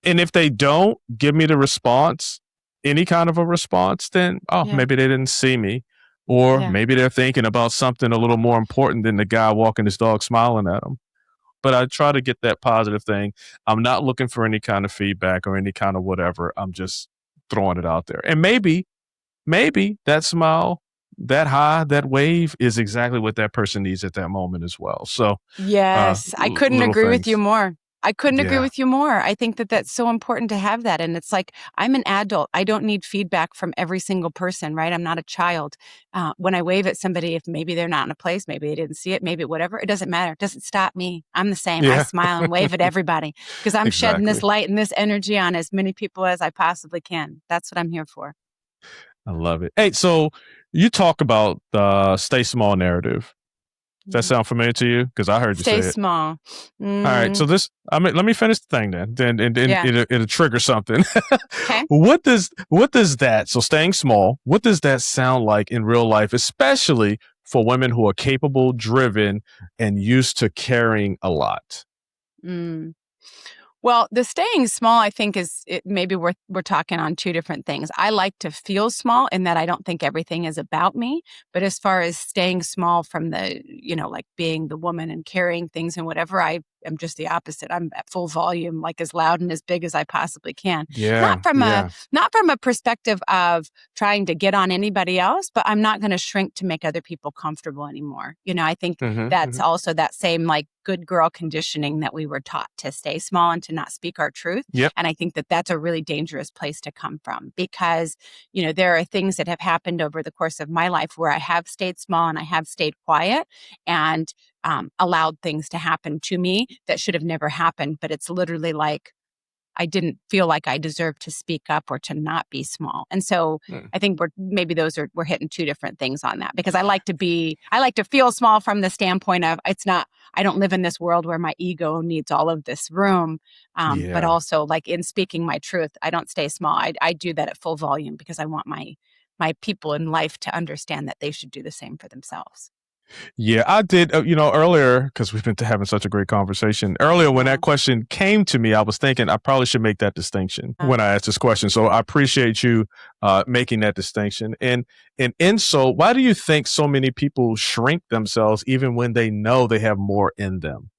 And if they don't give me the response, any kind of a response, then, Yeah. maybe they didn't see me. Or Yeah. maybe they're thinking about something a little more important than the guy walking his dog smiling at them. But I try to get that positive thing. I'm not looking for any kind of feedback or any kind of whatever. I'm just throwing it out there. And maybe that smile, that high, that wave is exactly what that person needs at that moment as well. So, Yes, I couldn't little agree with you things. more. I couldn't agree Yeah. with you more. I think that that's so important to have that. And it's like, I'm an adult. I don't need feedback from every single person, right? I'm not a child. When I wave at somebody, if maybe they're not in a place, maybe they didn't see it, maybe whatever, it doesn't matter. It doesn't stop me. I'm the same. I Yeah. smile and wave at everybody because I'm shedding this Exactly. light and this energy on as many people as I possibly can. That's what I'm here for. I love it. Hey, so you talk about the stay small narrative. Does that sound familiar to you? Because I heard you Stay say it. small. All right. So let me finish the thing then. Then Yeah. it'll trigger something. Okay. What does that? So staying small. What does that sound like in real life, especially for women who are capable, driven, and used to carrying a lot? Mm. Well, the staying small, I think, maybe we're talking on two different things. I like to feel small in that I don't think everything is about me. But as far as staying small from the, like being the woman and carrying things and whatever, I am just the opposite. I'm at full volume, like as loud and as big as I possibly can. Yeah. Yeah. Not from a perspective of trying to get on anybody else, but I'm not going to shrink to make other people comfortable anymore. I think that's also that same like good girl conditioning that we were taught to stay small and to not speak our truth. Yep. And I think that that's a really dangerous place to come from because, there are things that have happened over the course of my life where I have stayed small and I have stayed quiet and allowed things to happen to me that should have never happened. But it's literally like, I didn't feel like I deserved to speak up or to not be small. And so I think we're hitting two different things on that because I like to feel small from the standpoint of I don't live in this world where my ego needs all of this room. But also like in speaking my truth, I don't stay small. I do that at full volume because I want my people in life to understand that they should do the same for themselves. Yeah, I did. Earlier, because we've been having such a great conversation. Earlier, when that question came to me, I was thinking I probably should make that distinction when I asked this question. So I appreciate you making that distinction. And so, why do you think so many people shrink themselves even when they know they have more in them?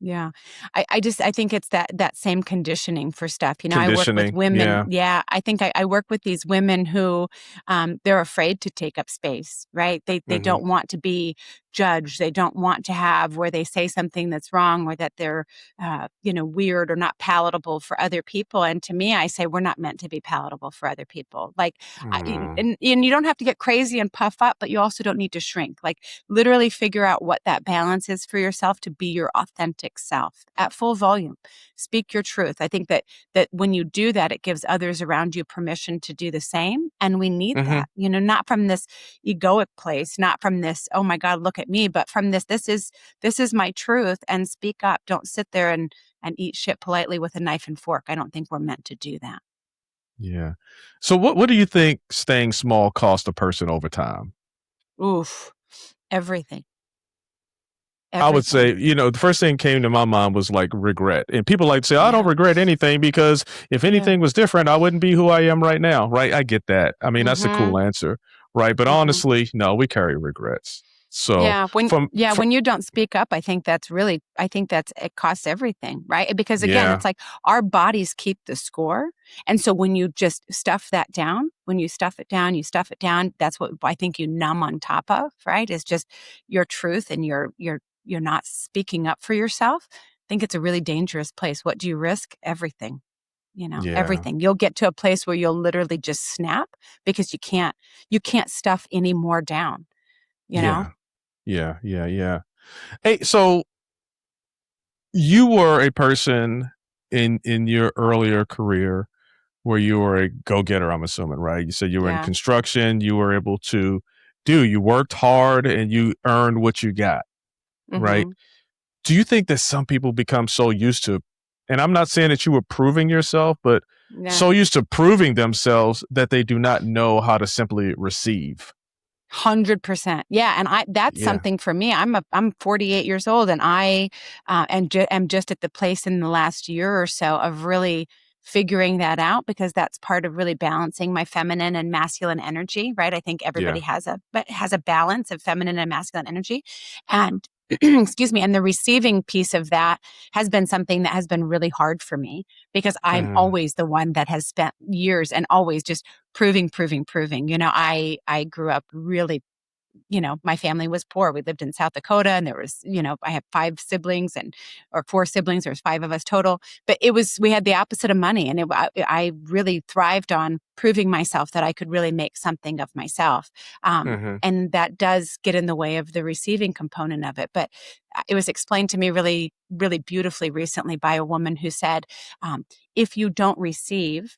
Yeah. I think it's that same conditioning for stuff. I work with Conditioning. women. Yeah. I think I work with these women who they're afraid to take up space, right? They don't want to be judged. They don't want to have where they say something that's wrong or that they're weird or not palatable for other people. And to me, I say we're not meant to be palatable for other people. Like, and you don't have to get crazy and puff up, but you also don't need to shrink. Like, literally figure out what that balance is for yourself to be your authentic self at full volume. Speak your truth. I think that when you do that, it gives others around you permission to do the same. And we need that, not from this egoic place, not from this, oh my God, look at me, but from this is my truth, and speak up. Don't sit there and eat shit politely with a knife and fork. I don't think we're meant to do that. Yeah. So what do you think staying small costs a person over time? Oof. Everything. I would say, the first thing came to my mind was like regret. And people like to say, I don't regret anything because if anything was different, I wouldn't be who I am right now. Right. I get that. I mean, that's a cool answer. Right. But honestly, no, we carry regrets. So when you don't speak up, I think it costs everything, right? Because again, it's like our bodies keep the score. And so when you just stuff that down, you stuff it down, that's what I think you numb on top of, right? Is just your truth and you're not speaking up for yourself. I think it's a really dangerous place. What do you risk? Everything. Everything. You'll get to a place where you'll literally just snap because you can't stuff any more down, know? Yeah. Hey, so you were a person in your earlier career where you were a go-getter, I'm assuming, right? You said you were in construction, you were able to you worked hard and you earned what you got. right? Mm-hmm. Do you think that some people become so used to, and I'm not saying that you were proving yourself, but Yeah. so used to proving themselves that they do not know how to simply receive? 100%. Yeah. And that's Yeah. something for me. I'm 48 years old, and I am just at the place in the last year or so of really figuring that out, because that's part of really balancing my feminine and masculine energy, right? I think everybody Yeah. has a balance of feminine and masculine energy. And excuse me, and the receiving piece of that has been something that has been really hard for me, because I'm Mm, always the one that has spent years and always just proving. I grew up really, my family was poor. We lived in South Dakota, and there was, I have 5 siblings, or 4 siblings. There was 5 of us total, but we had the opposite of money. And I really thrived on proving myself that I could really make something of myself. hmm And that does get in the way of the receiving component of it. But it was explained to me really, really beautifully recently by a woman who said, if you don't receive,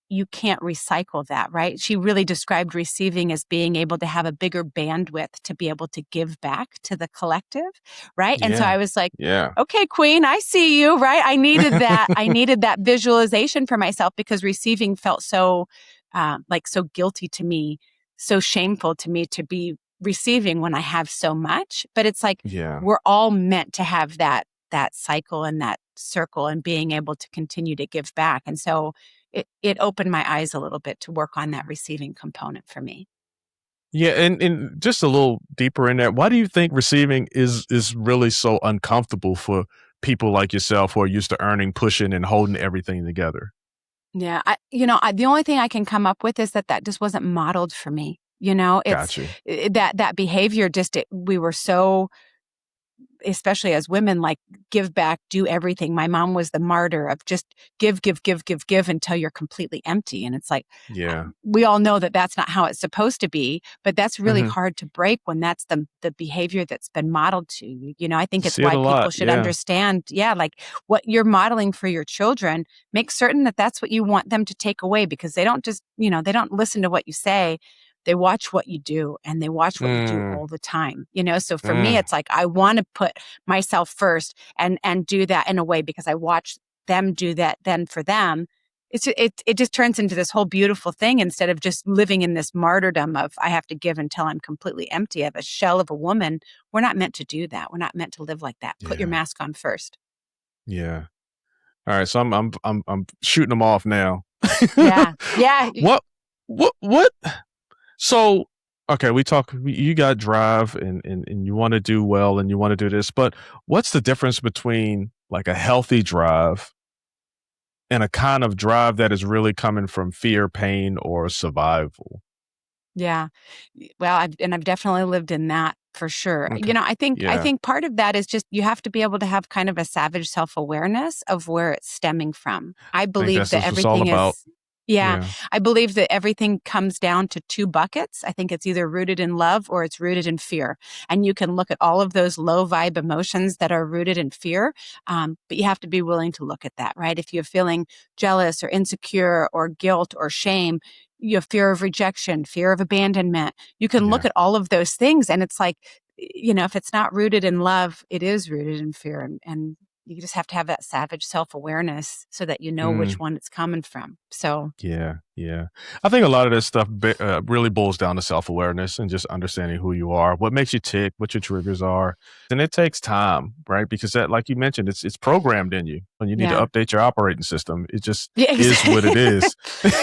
you can't recycle that, right? She really described receiving as being able to have a bigger bandwidth to be able to give back to the collective, right? And so Yeah. I was like, Yeah. okay, queen, I see you, right? I needed that. I needed that visualization for myself, because receiving felt so, so guilty to me, so shameful to me to be receiving when I have so much. But it's like, Yeah. we're all meant to have that cycle and that circle, and being able to continue to give back. And so it opened my eyes a little bit to work on that receiving component for me. Yeah, and just a little deeper in that, why do you think receiving is really so uncomfortable for people like yourself who are used to earning, pushing, and holding everything together? Yeah, the only thing I can come up with is that just wasn't modeled for me. It's Got you. that behavior. We were so, especially as women, like, give back, do everything. My mom was the martyr of just give until you're completely empty. And it's like, Yeah. we all know that that's not how it's supposed to be, but that's really hmm hard to break when that's the behavior that's been modeled to you. I think it's See it why a people lot. should Yeah. understand, yeah, like, what you're modeling for your children, make certain that that's what you want them to take away, because they don't just, they don't listen to what you say. They watch what you do, and they watch what you do Mm, all the time. So for me, mm, it's like, I want to put myself first, and do that in a way, because I watch them do that then for them. It just turns into this whole beautiful thing, instead of just living in this martyrdom of, I have to give until I'm completely empty of a shell of a woman. We're not meant to do that. We're not meant to live like that. Put your yeah. mask on first. Yeah. All right. So I'm shooting them off now. Yeah. Yeah. What? So, okay, you got drive and you want to do well and you want to do this, but what's the difference between like a healthy drive and a kind of drive that is really coming from fear, pain, or survival? Yeah. Well, I've definitely lived in that for sure. Okay. I Yeah. think part of that is just, you have to be able to have kind of a savage self-awareness of where it's stemming from. I I think believe that's that what it's all everything about. is Yeah, Yeah. I believe that everything comes down to 2 buckets. I think it's either rooted in love or it's rooted in fear. And you can look at all of those low vibe emotions that are rooted in fear, but you have to be willing to look at that, right? If you're feeling jealous or insecure or guilt or shame, you have fear of rejection, fear of abandonment. You can look Yeah. at all of those things, and it's like, if it's not rooted in love, it is rooted in fear. And you just have to have that savage self-awareness so that you know Mm. which one it's coming from. So, Yeah, yeah. I think a lot of this stuff really boils down to self-awareness and just understanding who you are, what makes you tick, what your triggers are. And it takes time, right? Because that, like you mentioned, it's programmed in you. When you need to yeah. update your operating system, it just Yeah, is what it exactly. is.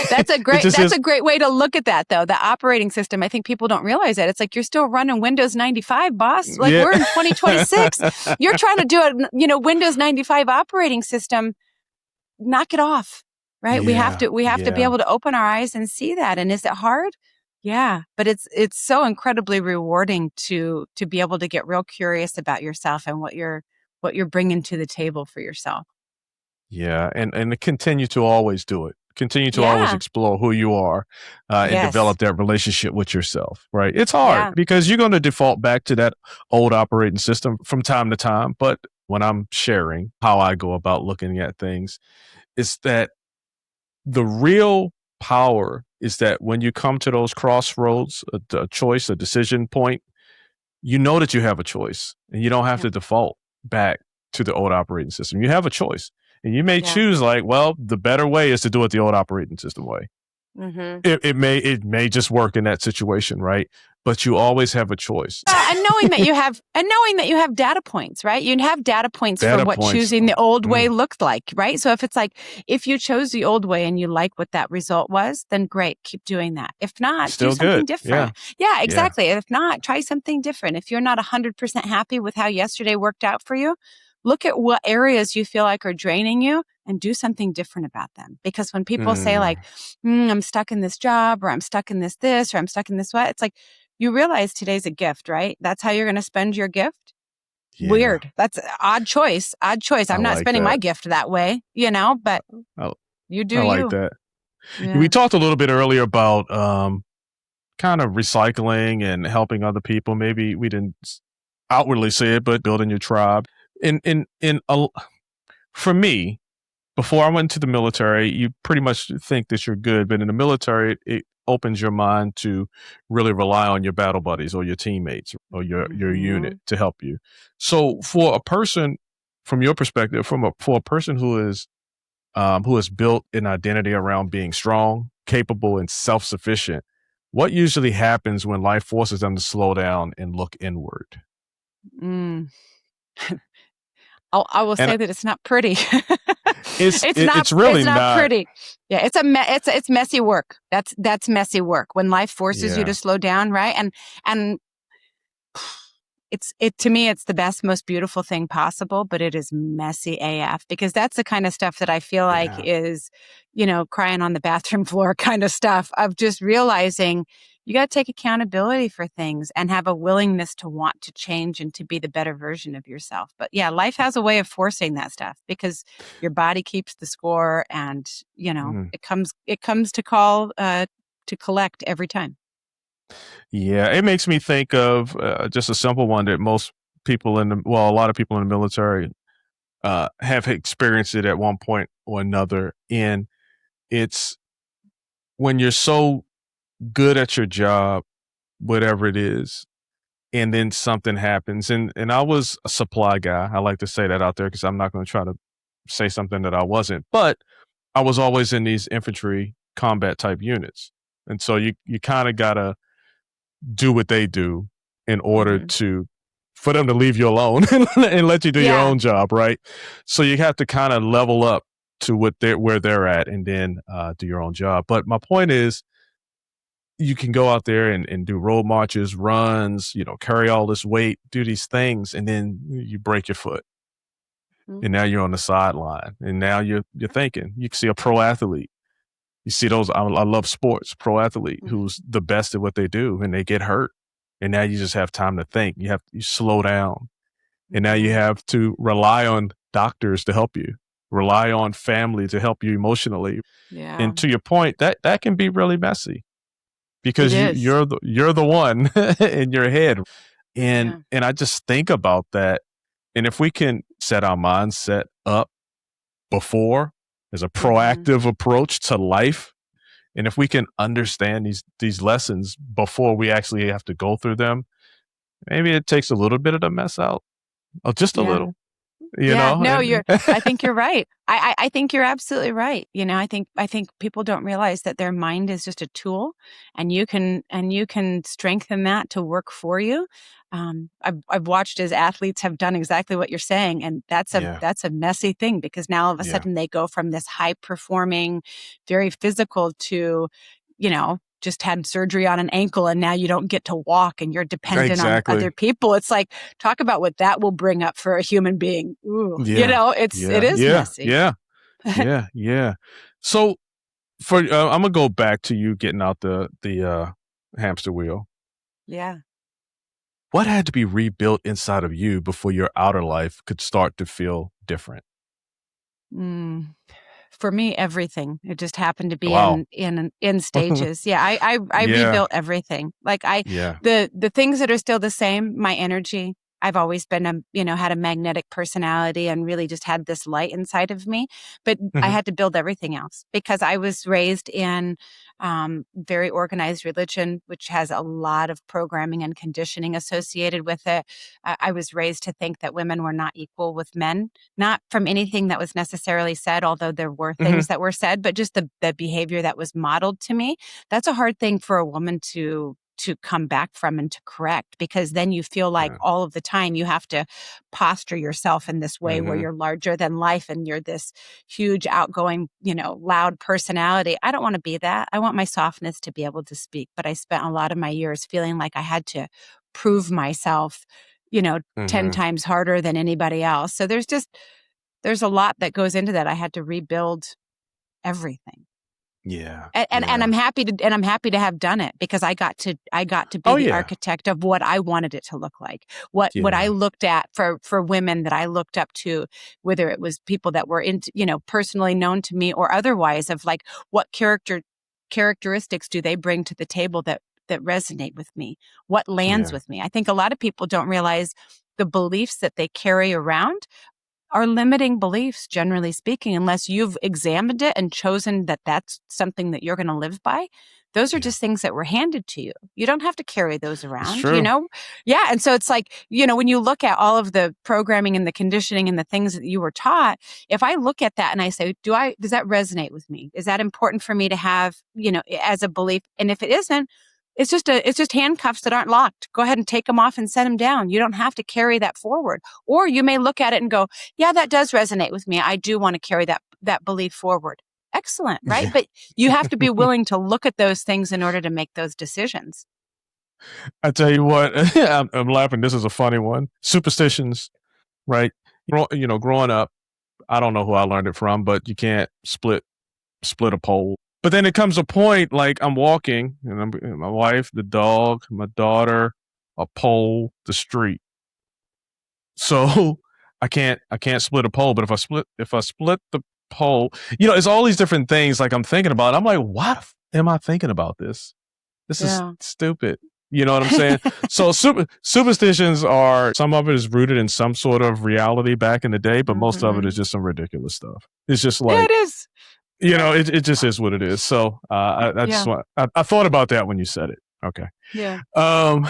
That's a It great just that's is. a great way to look at that, though. The operating system, I think people don't realize that. It's like, you're still running Windows 95, boss. Like, Yeah. we're in 2026. You're trying to do a, Windows 95 operating system. Knock it off. Right? Yeah, We have to be yeah, able to open our eyes and see that. And is it hard? Yeah, but it's so incredibly rewarding to be able to get real curious about yourself and what you're bringing to the table for yourself. yeah. And to continue to always do it. Continue to always Yeah. explore who you are and Yes. develop that relationship with yourself, right? It's hard Yeah. because you're going to default back to that old operating system from time to time. But when I'm sharing how I go about looking at things, it's that the real power is that when you come to those crossroads, a choice, a decision point, you know that you have a choice and you don't have to default back to the old operating system. You have a choice and you may choose like, well, the better way is to do it the old operating system way. Mm-hmm. It may just work in that situation, right? But you always have a choice. And knowing that you have data points, right? You have data points for what choosing the old way looked like, right? So if it's like, if you chose the old way and you like what that result was, then great, keep doing that. If not, Still do something good. different. Yeah, exactly. If not, try something different. If you're not 100% happy with how yesterday worked out for you, look at what areas you feel like are draining you and do something different about them. Because when people say like, I'm stuck in this job, or I'm stuck in this, or I'm stuck in this, what, it's like, you realize today's a gift, right? That's how you're going to spend your gift. Yeah. Weird. That's an odd choice. I'm not spending my gift that way, but you do. I like that. Yeah. We talked a little bit earlier about kind of recycling and helping other people. Maybe we didn't outwardly say it, but building your tribe. For me, before I went to the military, you pretty much think that you're good, but in the military, it opens your mind to really rely on your battle buddies or your teammates or your unit to help you. So for a person, from your perspective, for a person who has built an identity around being strong, capable, and self-sufficient, what usually happens when life forces them to slow down and look inward? I will say that it's not pretty. It's really not pretty. Yeah, it's messy work. That's messy work when life forces you to slow down, right? And to me, it's the best, most beautiful thing possible, but it is messy AF, because that's the kind of stuff that I feel like is, crying on the bathroom floor kind of stuff, of just realizing you got to take accountability for things and have a willingness to want to change and to be the better version of yourself. But yeah, life has a way of forcing that stuff, because your body keeps the score, and it comes to call to collect every time. Yeah, it makes me think of just a simple one that most people a lot of people in the military have experienced it at one point or another. And it's when you're so good at your job, whatever it is, and then something happens. And I was a supply guy. I like to say that out there because I'm not going to try to say something that I wasn't. But I was always in these infantry combat type units. And so you kind of got to do what they do in order for them to leave you alone and let you do your own job, right? So you have to kind of level up to where they're at, and then do your own job. But my point is, you can go out there and do road marches, runs, carry all this weight, do these things, and then you break your foot. And now you're on the sideline, and now you're thinking. You can see a pro athlete. You see those, I love sports, pro athlete who's the best at what they do, and they get hurt. And now you just have time to think. You slow down. And now you have to rely on doctors to help you, rely on family to help you emotionally. Yeah. And to your point, that can be really messy, because you're the one in your head. And I just think about that. And if we can set our mindset up before, as a proactive approach to life, and if we can understand these lessons before we actually have to go through them, maybe it takes a little bit of the mess out, just a little. No, I think you're right. I think you're absolutely right. I think people don't realize that their mind is just a tool, and you can strengthen that to work for you. I've watched as athletes have done exactly what you're saying, and that's a messy thing, because now all of a sudden they go from this high performing, very physical to, just had surgery on an ankle, and now you don't get to walk, and you're dependent on other people. It's like, talk about what that will bring up for a human being. Ooh, it is messy. Yeah. So I'm gonna go back to you getting out the hamster wheel. Yeah. What had to be rebuilt inside of you before your outer life could start to feel different? For me, everything. It just happened to be in stages. I rebuilt everything. Like the things that are still the same, my energy, I've always been had a magnetic personality and really just had this light inside of me. But I Mhm. had to build everything else because I was raised in very organized religion, which has a lot of programming and conditioning associated with it. I was raised to think that women were not equal with men, not from anything that was necessarily said, although there were Mhm. things that were said, but just the behavior that was modeled to me. That's a hard thing for a woman to come back from and to correct, because then you feel like Yeah. all of the time you have to posture yourself in this way where Mhm. you're larger than life and you're this huge outgoing, loud personality. I don't want to be that. I want my softness to be able to speak, but I spent a lot of my years feeling like I had to prove myself, 10 Mhm. times harder than anybody else. So there's a lot that goes into that. I had to rebuild everything. Yeah. And Yeah. I'm happy to have done it, because I got to be Oh, the yeah. architect of what I wanted it to look like. What I Yeah. looked at for women that I looked up to, whether it was people that were into, personally known to me or otherwise, of like, what characteristics do they bring to the table that resonate with me? What lands Yeah. with me? I think a lot of people don't realize the beliefs that they carry around are limiting beliefs, generally speaking, unless you've examined it and chosen that that's something that you're going to live by. Those are Yeah. just things that were handed to you. You don't have to carry those It's around, true. Yeah. And so it's like, when you look at all of the programming and the conditioning and the things that you were taught, if I look at that and I say, does that resonate with me? Is that important for me to have, as a belief? And if it isn't, it's just handcuffs that aren't locked. Go ahead and take them off and set them down. You don't have to carry that forward. Or you may look at it and go, yeah, that does resonate with me. I do want to carry that belief forward. Excellent, right? Yeah. But you have to be willing to look at those things in order to make those decisions. I tell you what, I'm laughing. This is a funny one. Superstitions, right? Growing up, I don't know who I learned it from, but you can't split a pole. But then it comes a point, like I'm walking, and my wife, the dog, my daughter, a pole, the street. So I can't split a pole. But if I split the pole, it's all these different things. Like I'm thinking about. I'm like, what am I thinking about this? This is Yeah. stupid. You know what I'm saying? So superstitions are, some of it is rooted in some sort of reality back in the day, but most of it is Mhm. just some ridiculous stuff. It's just Yeah, like, it is. it just is what it is. So I just Yeah. want, I thought about that when you said it. Okay. Yeah. Um,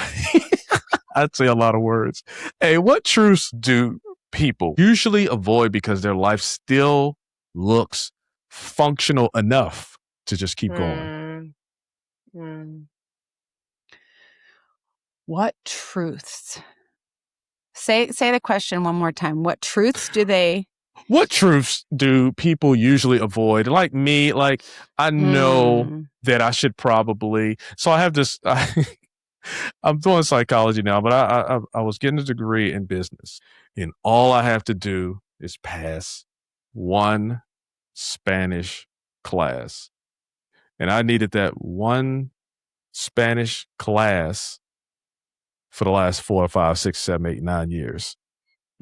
I'd say a lot of words. Hey, what truths do people usually avoid because their life still looks functional enough to just keep going? Mm, mm. What truths? Say the question one more time. What truths do they? What truths do people usually avoid? Like me, like I know Mm, that I should probably. So I have this. I'm doing psychology now, but I was getting a degree in business, and all I have to do is pass one Spanish class, and I needed that one Spanish class for the last 4, 5, 6, 7, 8, 9 years.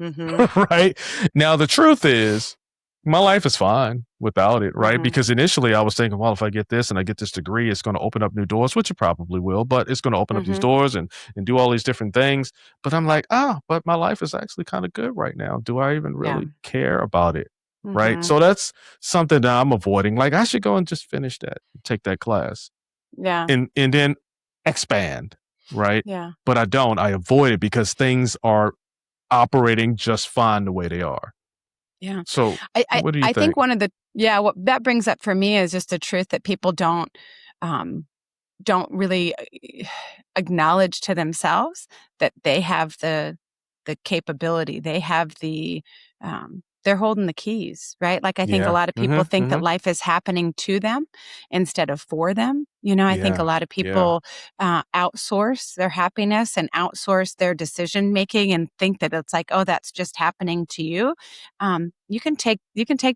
mm-hmm, Right? Now, the truth is, my life is fine without it, right? mm-hmm, Because initially I was thinking, well, if I get this and I get this degree, it's going to open up new doors, which it probably will, but it's going to open up these mm-hmm. doors and do all these different things. But I'm like, but my life is actually kind of good right now. Do I even Yeah. really care about it? Right. Mm-hmm. So that's something that I'm avoiding. Like I should go and just finish that, take that class Yeah. and then expand. Right. Yeah. But I don't. I avoid it because things are operating just fine the way they are. Yeah. So what do you I think think? what that brings up for me is just the truth that people um, don't really acknowledge to themselves, that they have the capability, they have they're holding the keys, right? Like I think a Yeah. lot of people Mhm. think that Mhm. life is happening to them instead of for them. I think a Yeah. lot of Yeah. people outsource their happiness and outsource their decision making and think that it's like, oh, that's just happening to you. You can take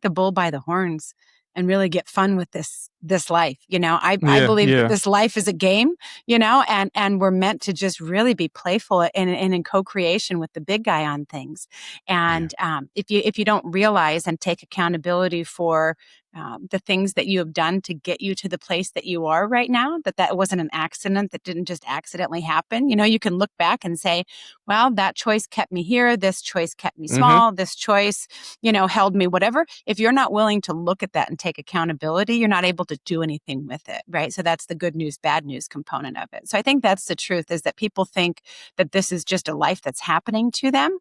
the bull by the horns and really get fun with this life. I Yeah. believe that Yeah. this life is a game, and we're meant to just really be playful and in co-creation with the big guy on things. Yeah. And if you don't realize and take accountability for the things that you have done to get you to the place that you are right now, that wasn't an accident, that didn't just accidentally happen. You can look back and say, well, that choice kept me here. This choice kept me small. This choice, held me, whatever. If you're not willing to look at that and take accountability, you're not able to do anything with it, right? So that's the good news, bad news component of it. So I think that's the truth, is that people think that this is just a life that's happening to them.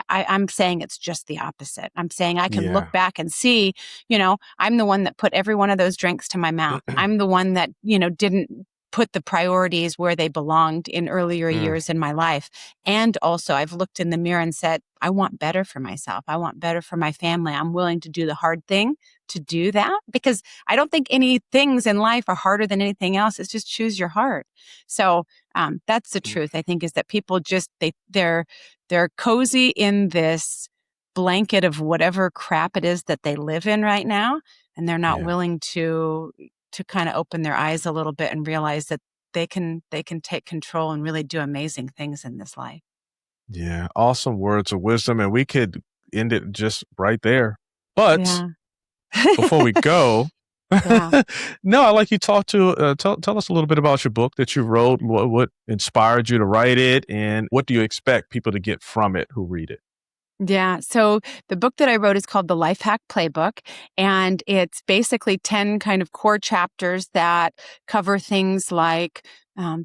I'm saying it's just the opposite. I'm saying I can look back and see, I'm the one that put every one of those drinks to my mouth. I'm the one that, didn't put the priorities where they belonged in earlier years in my life. And also I've looked in the mirror and said, I want better for myself. I want better for my family. I'm willing to do the hard thing to do that, because I don't think any things in life are harder than anything else. It's just choose your heart. So that's the truth, I think, is that people just, they're cozy in this blanket of whatever crap it is that they live in right now. And they're not willing to kind of open their eyes a little bit and realize that they can take control and really do amazing things in this life. Yeah. Awesome words of wisdom. And we could end it just right there. But before we go, no, I'd like you to talk to, tell us a little bit about your book that you wrote, what inspired you to write it, and what do you expect people to get from it who read it? Yeah. So the book that I wrote is called The Life Hack Playbook, and it's basically 10 kind of core chapters that cover things like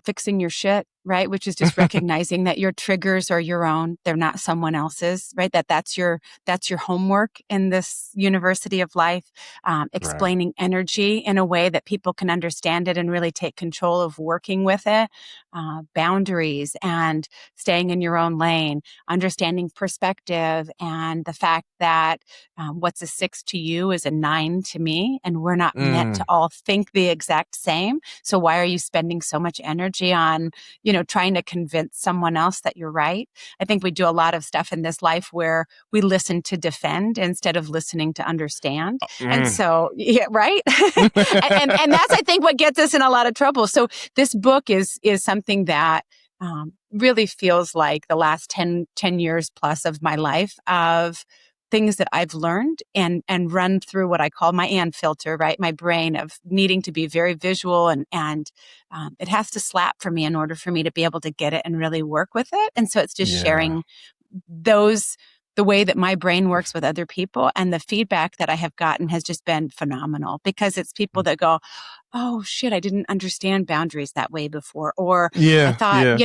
fixing your shit, right? Which is just recognizing that your triggers are your own. They're not someone else's, right? That's your homework in this university of life. Explaining energy in a way that people can understand it and really take control of working with it. Boundaries and staying in your own lane, understanding perspective and the fact that what's a 6 to you is a 9 to me, and we're not meant to all think the exact same. So why are you spending so much energy on, trying to convince someone else that you're right? I think we do a lot of stuff in this life where we listen to defend instead of listening to understand. And so, right? and that's, I think, what gets us in a lot of trouble. So this book is something that really feels like the last 10 years plus of my life, of things that I've learned and run through what I call my Anne filter, right? My brain of needing to be very visual and it has to slap for me in order for me to be able to get it and really work with it. And so it's just sharing the way that my brain works with other people, and the feedback that I have gotten has just been phenomenal, because it's people that go, oh shit, I didn't understand boundaries that way before. Or I thought,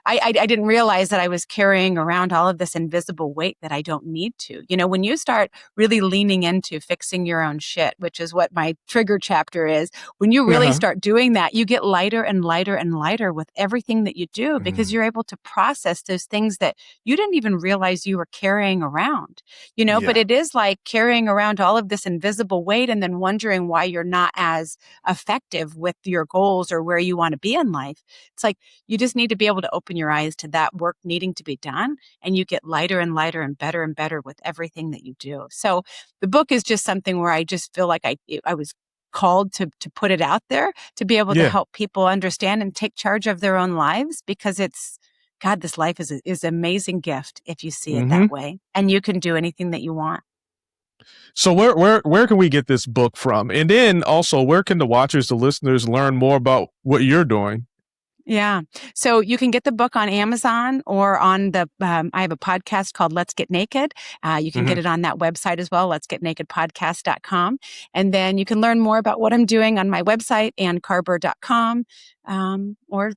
I didn't realize that I was carrying around all of this invisible weight that I don't need to. When you start really leaning into fixing your own shit, which is what my trigger chapter is, when you really start doing that, you get lighter and lighter and lighter with everything that you do, because you're able to process those things that you didn't even realize you were carrying around, but it is like carrying around all of this invisible weight and then wondering why you're not as effective with your goals or where you want to be in life. It's like you just need to be able to open your eyes to that work needing to be done, and you get lighter and lighter and better with everything that you do. So the book is just something where I just feel like I was called to put it out there, to be able to help people understand and take charge of their own lives, because it's, God, this life is an amazing gift if you see it that way, and you can do anything that you want. So where can we get this book from? And then also, where can the watchers, the listeners, learn more about what you're doing? Yeah. So you can get the book on Amazon or on I have a podcast called Let's Get Naked. You can get it on that website as well, letsgetnakedpodcast.com. And then you can learn more about what I'm doing on my website, annekarber.com, or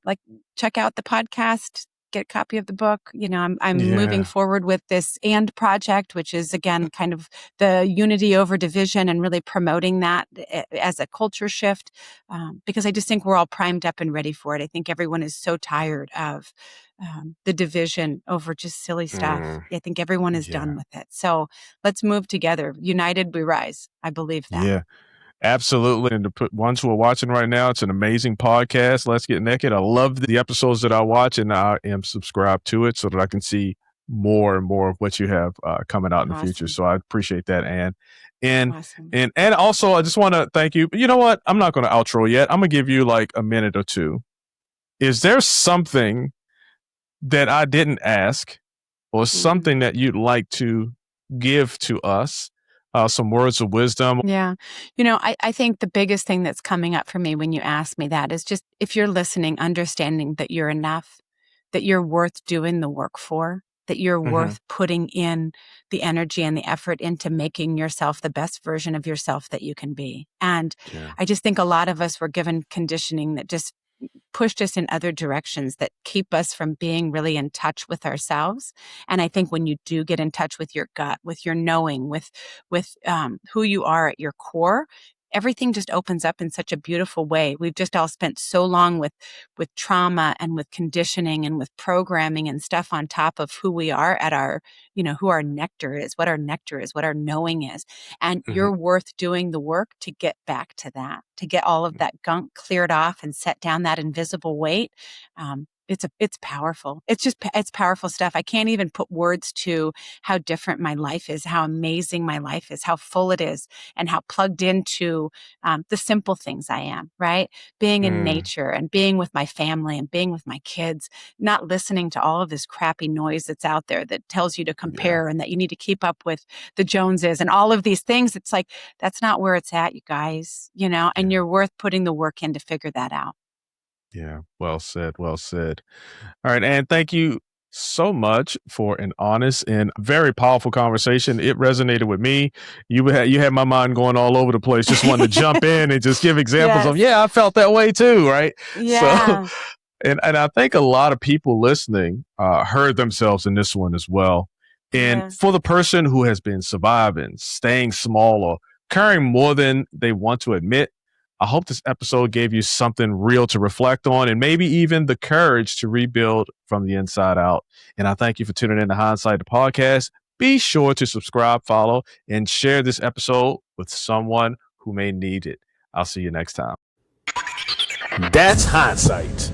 check out the podcast, get a copy of the book. I'm moving forward with this AND project, which is, again, kind of the unity over division, and really promoting that as a culture shift, because I just think we're all primed up and ready for it. I think everyone is so tired of the division over just silly stuff. I think everyone is done with it. So let's move together. United we rise. I believe that. Yeah. Absolutely. And to put ones who are watching right now, it's an amazing podcast, Let's Get Naked. I love the episodes that I watch, and I am subscribed to it so that I can see more and more of what you have coming out in the future. So I appreciate that, Anne. And also, I just want to thank you. You know what? I'm not going to outro yet. I'm going to give you like a minute or two. Is there something that I didn't ask, or something that you'd like to give to us some words of wisdom? Yeah. I think the biggest thing that's coming up for me when you ask me that is just if you're listening, understanding that you're enough, that you're worth doing the work for, that you're worth putting in the energy and the effort into making yourself the best version of yourself that you can be. And I just think a lot of us were given conditioning that just pushed us in other directions that keep us from being really in touch with ourselves. And I think when you do get in touch with your gut, with your knowing, with who you are at your core, everything just opens up in such a beautiful way. We've just all spent so long with trauma and with conditioning and with programming and stuff on top of who we are at our, who our nectar is, what our knowing is. And you're worth doing the work to get back to that, to get all of that gunk cleared off and set down that invisible weight. It's powerful. It's powerful stuff. I can't even put words to how different my life is, how amazing my life is, how full it is, and how plugged into the simple things I am, right? Being in nature and being with my family and being with my kids, not listening to all of this crappy noise that's out there that tells you to compare and that you need to keep up with the Joneses and all of these things. It's like, that's not where it's at, you guys, and you're worth putting the work in to figure that out. Yeah. Well said. Well said. All right. And thank you so much for an honest and very powerful conversation. It resonated with me. You had my mind going all over the place, just wanting to jump in and just give examples of, I felt that way too. Right. Yeah. So, and I think a lot of people listening heard themselves in this one as well. And for the person who has been surviving, staying small, or carrying more than they want to admit, I hope this episode gave you something real to reflect on and maybe even the courage to rebuild from the inside out. And I thank you for tuning in to Hindsight, the podcast. Be sure to subscribe, follow, and share this episode with someone who may need it. I'll see you next time. That's Hindsight.